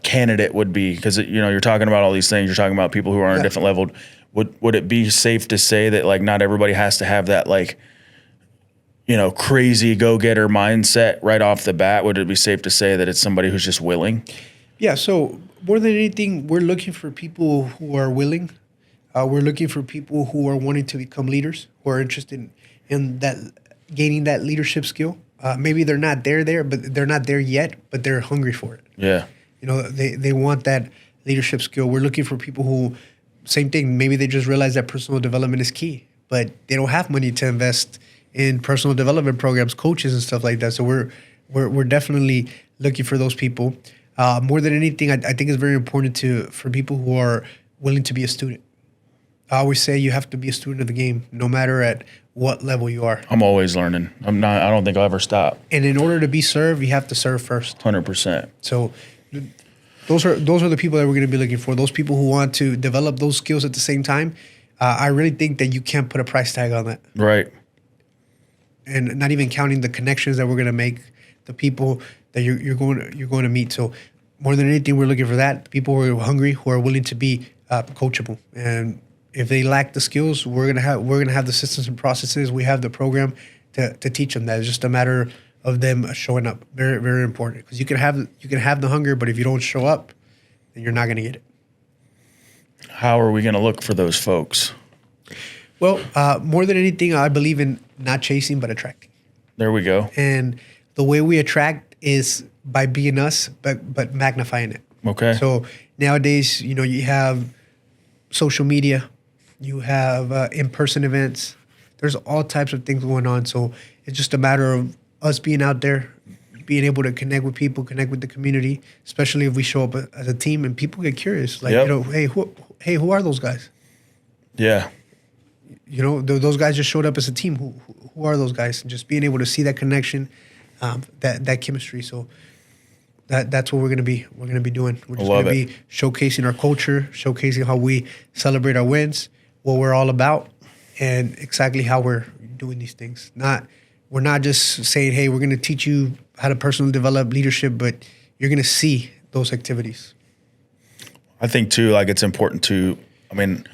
candidate would be? Because you're talking about all these things. You're talking about people who are on a different level. Would it be safe to say that like not everybody has to have that like crazy go-getter mindset right off the bat? Would it be safe to say that it's somebody who's just willing? Yeah. So more than anything, we're looking for people who are willing. We're looking for people who are wanting to become leaders, who are interested in that, gaining that leadership skill. Maybe they're not there, but they're not there yet, but they're hungry for it. Yeah. They want that leadership skill. We're looking for people who, same thing, maybe they just realize that personal development is key, but they don't have money to invest in personal development programs, coaches and stuff like that. So we're definitely looking for those people. More than anything, I think it's very important for people who are willing to be a student. I always say you have to be a student of the game, no matter at what level you are. I'm always learning. I don't think I'll ever stop. And in order to be served, you have to serve first. 100%. So those are the people that we're going to be looking for. Those people who want to develop those skills at the same time. I really think that you can't put a price tag on that. Right. And not even counting the connections that we're going to make, the people that you're going to meet. So more than anything, we're looking for that. People who are hungry, who are willing to be coachable. And if they lack the skills, we're gonna have the systems and processes. We have the program to teach them that. It's just a matter of them showing up. Very, very important, because you can have the hunger, but if you don't show up, then you're not gonna get it. How are we gonna look for those folks? Well, more than anything, I believe in not chasing but attracting. There we go. And the way we attract is by being us, but magnifying it. Okay. So nowadays, you have social media. You have in-person events. There's all types of things going on. So it's just a matter of us being out there, being able to connect with people, connect with the community, especially if we show up as a team and people get curious. Like, Yep. Who are those guys? Yeah. Those guys just showed up as a team. Who are those guys? And just being able to see that connection, that chemistry. So that's what we're gonna be. We're gonna be doing. We're just gonna be showcasing our culture, showcasing how we celebrate our wins, what we're all about, and exactly how we're doing these things. We're not just saying, hey, we're gonna teach you how to personally develop leadership, but you're gonna see those activities. I think too, like it's important to. I mean,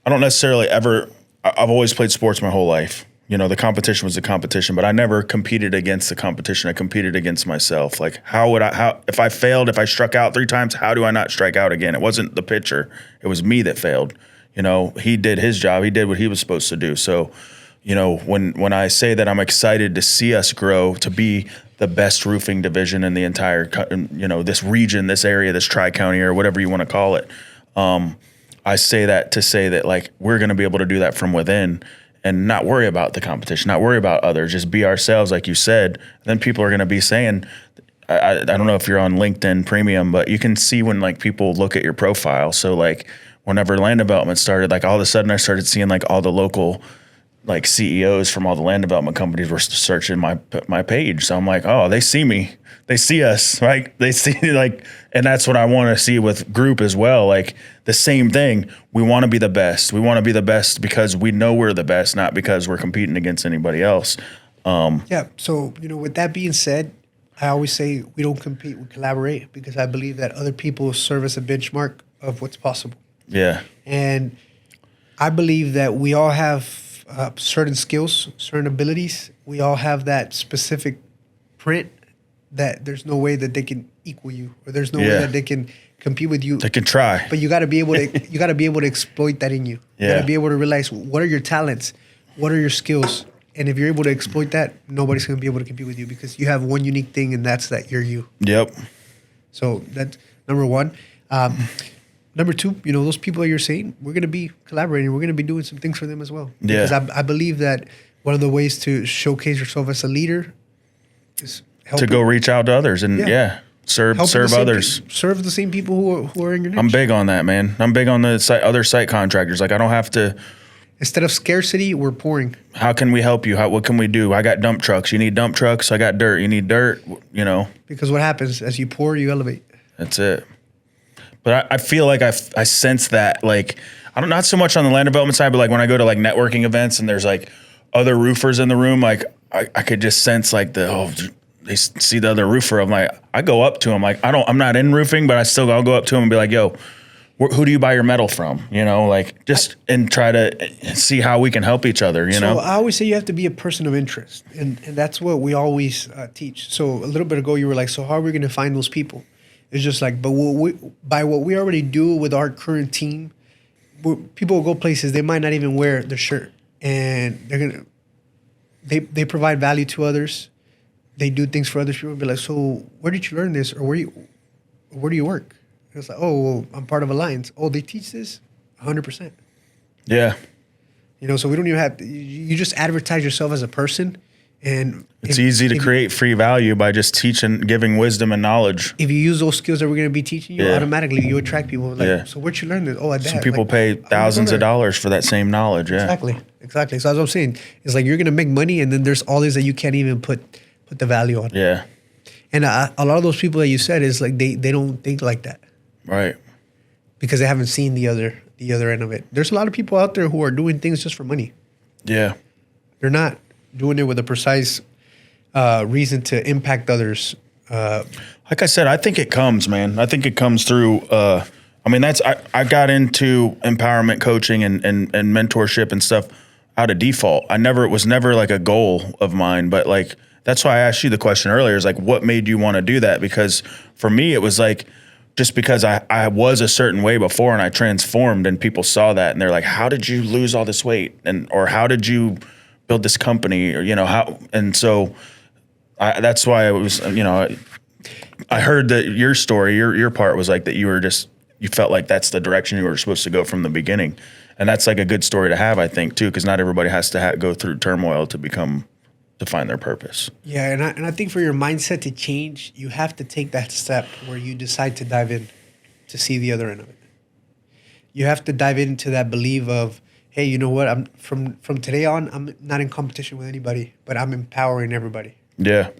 I don't necessarily ever. I've always played sports my whole life. The competition was a competition, but I never competed against the competition. I competed against myself. Like, if I failed, if I struck out 3 times, how do I not strike out again? It wasn't the pitcher. It was me that failed. He did his job. He did what he was supposed to do. So, when I say that I'm excited to see us grow to be the best roofing division in the entire, this region, this area, this tri-county, or whatever you want to call it, I say that to say that, like, we're going to be able to do that from within and not worry about the competition, not worry about others, just be ourselves, like you said. Then people are going to be saying, I don't know if you're on LinkedIn Premium, but you can see when, like, people look at your profile. So, like, whenever land development started, like, all of a sudden I started seeing, like, all the local, like, CEOs from all the land development companies were searching my page. So I'm like, oh, they see me. They see us, right? They see, like, and that's what I want to see with group as well. Like, the same thing. We want to be the best. We want to be the best because we know we're the best, not because we're competing against anybody else. Yeah. So, with that being said, I always say we don't compete, we collaborate, because I believe that other people serve as a benchmark of what's possible. Yeah. And I believe that we all have certain skills, certain abilities. We all have that specific print that there's no way that they can equal you, or there's no way that they can compete with you. They can try, but you got to be able to exploit that in you. You got to be able to realize what are your talents, what are your skills, and if you're able to exploit that, nobody's going to be able to compete with you because you have one unique thing, and that's that you're you. Yep. So that's number one. Number two, those people that you're saying, we're going to be collaborating. We're going to be doing some things for them as well. Yeah. Because I believe that one of the ways to showcase yourself as a leader is to go reach out to others and serve others. Serve the same people who are in your niche. I'm big on that, man. I'm big on the other site contractors. Like, I don't have to. Instead of scarcity, we're pouring. How can we help you? What can we do? I got dump trucks. You need dump trucks. I got dirt. You need dirt. Because what happens as you pour, you elevate. That's it. But I feel like I sense that, like, not so much on the land development side, but like when I go to like networking events and there's like other roofers in the room, like I could just sense like they see the other roofer. I'm like, I go up to him. Like, I'm not in roofing, but I'll go up to him and be like, yo, who do you buy your metal from? And try to see how we can help each other, So I always say you have to be a person of interest. And that's what we always teach. So a little bit ago, you were like, so how are we going to find those people? It's just like, but by what we already do with our current team, people will go places, they might not even wear their shirt. And they provide value to others. They do things for other people and be like, so where did you learn this? Or where do you work? And it's like, oh, well, I'm part of Alliance. Oh, they teach this? 100%. Yeah. So we don't even have you just advertise yourself as a person, and It's easy to create free value by just teaching, giving wisdom and knowledge. If you use those skills that we're going to be teaching you, Yeah. automatically you attract people. Like, Yeah. so where'd you learn this? Oh, at that. Some people Like, pay I wanna go thousands of there. dollars for that same knowledge. Yeah. Exactly. So as I'm saying, it's like you're going to make money, and then there's all these that you can't even put the value on. Yeah. And a lot of those people that you said is like they don't think like that Right. because they haven't seen the other end of it. There's a lot of people out there who are doing things just for money. Yeah. They're not doing it with a precise reason to impact others. Like I said, I think it comes, man. I think it comes through. I got into empowerment coaching and mentorship and stuff out of default. It was never like a goal of mine, but like, that's why I asked you the question earlier is like, what made you want to do that? Because for me, it was like, just because I was a certain way before and I transformed and people saw that and they're like, how did you lose all this weight? Or how did you build this company? Or, how, and so that's why I was, I heard that your story, your part was like that you felt like that's the direction you were supposed to go from the beginning. And that's like a good story to have, I think, too, because not everybody has to go through turmoil to find their purpose. Yeah, and I think for your mindset to change, you have to take that step where you decide to dive in to see the other end of it. You have to dive into that belief of, hey, you know what? I'm from today on, I'm not in competition with anybody, but I'm empowering everybody. Yeah.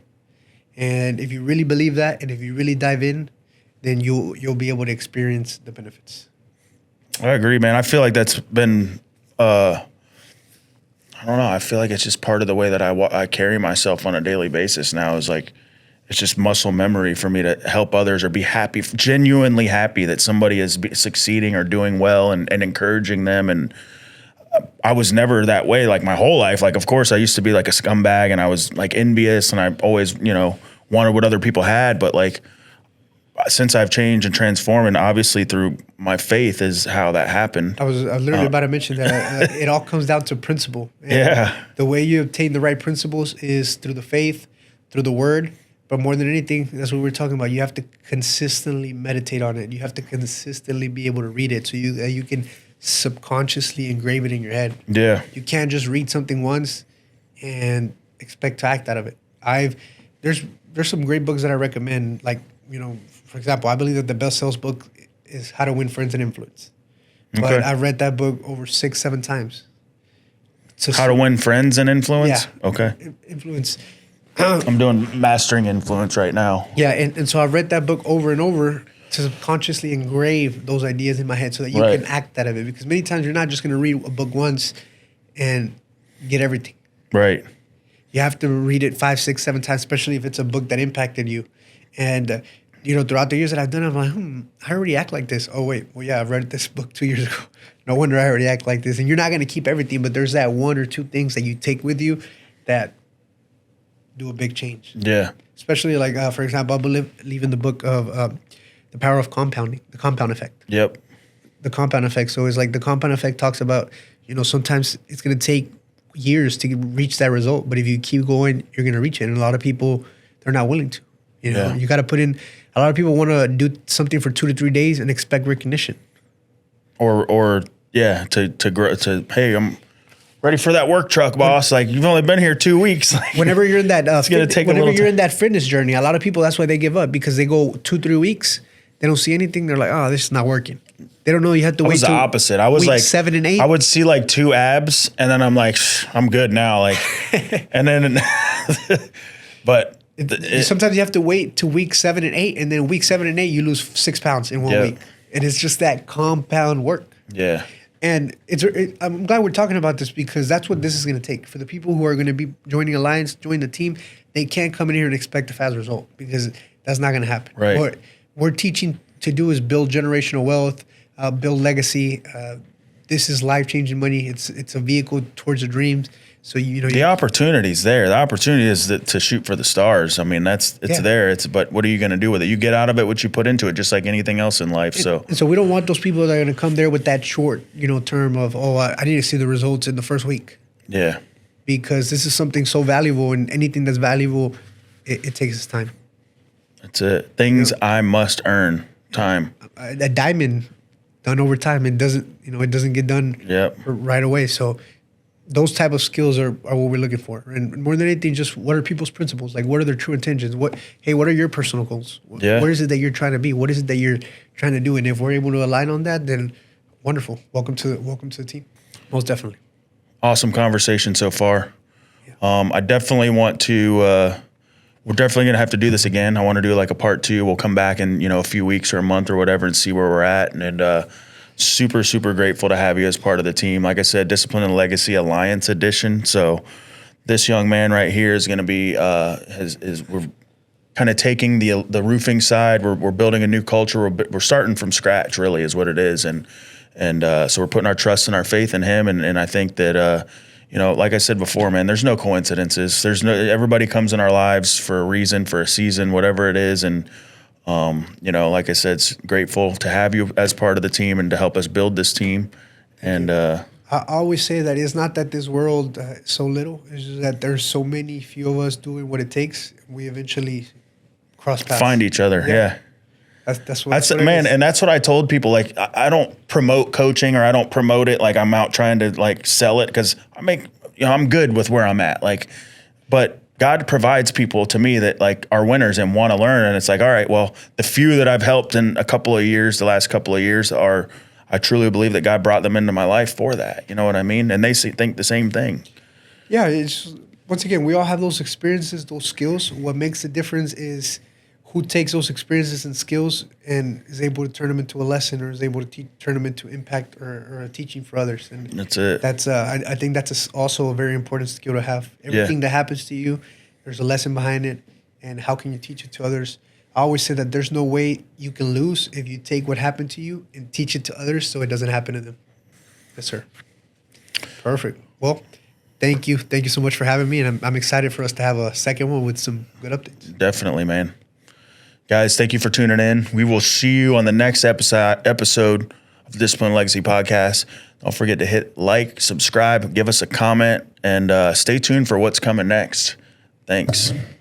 And if you really believe that, and if you really dive in, then you'll be able to experience the benefits. I agree, man. I feel like that's been, I don't know. I feel like it's just part of the way that I carry myself on a daily basis now is like, it's just muscle memory for me to help others or be happy, genuinely happy that somebody is succeeding or doing well and encouraging them. And I was never that way like my whole life. Like, of course I used to be like a scumbag and I was like envious and I always, wanted what other people had. But like, since I've changed and transformed, and obviously through my faith is how that happened. I was literally about to mention that it all comes down to principle. And Yeah. the way you obtain the right principles is through the faith, through the word. But more than anything, that's what we're talking about. You have to consistently meditate on it. You have to consistently be able to read it so you can subconsciously engrave it in your head. Yeah. You can't just read something once and expect to act out of it. There's some great books that I recommend. Like, for example, I believe that the best sales book is How to Win Friends and Influence. Okay. But I've read that book over 6-7 times. How to Win Friends and Influence? Yeah. Okay. Influence. I'm doing Mastering Influence right now. Yeah, and so I've read that book over and over to subconsciously engrave those ideas in my head so that you Right. can act out of it. Because many times you're not just going to read a book once and get everything. Right. You have to read it 5, 6, 7 times, especially if it's a book that impacted you. And, throughout the years that I've done it, I'm like, I already act like this. Oh, wait. Well, yeah, I read this book 2 years ago. No wonder I already act like this. And you're not going to keep everything, but there's that 1 or 2 things that you take with you that do a big change. Yeah. Especially like, for example, I believe in the book of The Power of Compounding, the compound effect. Yep. The compound effect. So it's like the compound effect talks about, sometimes it's going to take years to reach that result. But if you keep going, you're going to reach it. And a lot of people, they're not willing to. Yeah. You got to put in, a lot of people want to do something for 2 to 3 days and expect recognition. Or yeah, to grow, hey, I'm ready for that work truck, boss. Like, you've only been here 2 weeks. Like, Whenever you're in that, whenever you're in that fitness journey, a lot of people, that's why they give up, because they go 2-3 weeks, they don't see anything. They're like, oh, this is not working. They don't know you have to wait. I was the opposite. I was week like 7 and 8. I would see like 2 abs, and then I'm like, I'm good now. Like, and then, but sometimes you have to wait to week 7 and 8, and then week 7 and 8 you lose 6 pounds in 1 week, and it's just that compound work. Yeah. And I'm glad we're talking about this, because that's what this is going to take for the people who are going to be joining Alliance, join the team. They can't come in here and expect a fast result, because that's not going to happen. Right. What we're teaching to do is build generational wealth, build legacy. This is life-changing money. It's a vehicle towards the dreams. So the opportunity's there. The opportunity is to shoot for the stars. I mean, it's there. But what are you going to do with it? You get out of it what you put into it, just like anything else in life. And so we don't want those people that are going to come there with that short, term of, I need to see the results in the first week. Yeah. Because this is something so valuable, and anything that's valuable, it takes its time. That's it. Things I must earn. Time. A diamond done over time, it doesn't get done right away. So those type of skills are what we're looking for. And more than anything, just what are people's principles? Like, what are their true intentions? What are your personal goals? Yeah. What is it that you're trying to be? What is it that you're trying to do? And if we're able to align on that, then wonderful. Welcome to the team. Most definitely. Awesome conversation so far. I definitely want to, we're definitely going to have to do this again. I want to do like a part 2. We'll come back in, a few weeks or a month or whatever and see where we're at. And super, super grateful to have you as part of the team. Like I said, Discipline and Legacy Alliance Edition. So this young man right here is going to be, we're kind of taking the roofing side. We're building a new culture. We're starting from scratch, really, is what it is. And so we're putting our trust and our faith in him. And I think that, like I said before, man, there's no coincidences. Everybody comes in our lives for a reason, for a season, whatever it is. And, like I said, it's grateful to have you as part of the team and to help us build this team. And I always say that it's not that this world is so little. It's just that there's so many few of us doing what it takes. We eventually cross paths. Find each other. Yeah. That's what man, and that's what I told people. Like, I don't promote coaching, or I don't promote it like I'm out trying to like sell it, because I'm good with where I'm at. Like, but God provides people to me that like are winners and want to learn. And it's like, all right, well, the few that I've helped in the last couple of years I truly believe that God brought them into my life for that. You know what I mean? And they think the same thing. Yeah, it's once again, we all have those experiences, those skills. What makes the difference is who takes those experiences and skills and is able to turn them into a lesson, or is able to turn them into impact or a teaching for others. And that's it. I think that's also a very important skill to have. Everything that happens to you, there's a lesson behind it, and how can you teach it to others? I always say that there's no way you can lose if you take what happened to you and teach it to others so it doesn't happen to them. Yes, sir. Perfect. Well, thank you. Thank you so much for having me, and I'm excited for us to have a second one with some good updates. Definitely, man. Guys, thank you for tuning in. We will see you on the next episode of the Discipline Legacy Podcast. Don't forget to hit like, subscribe, give us a comment, and stay tuned for what's coming next. Thanks.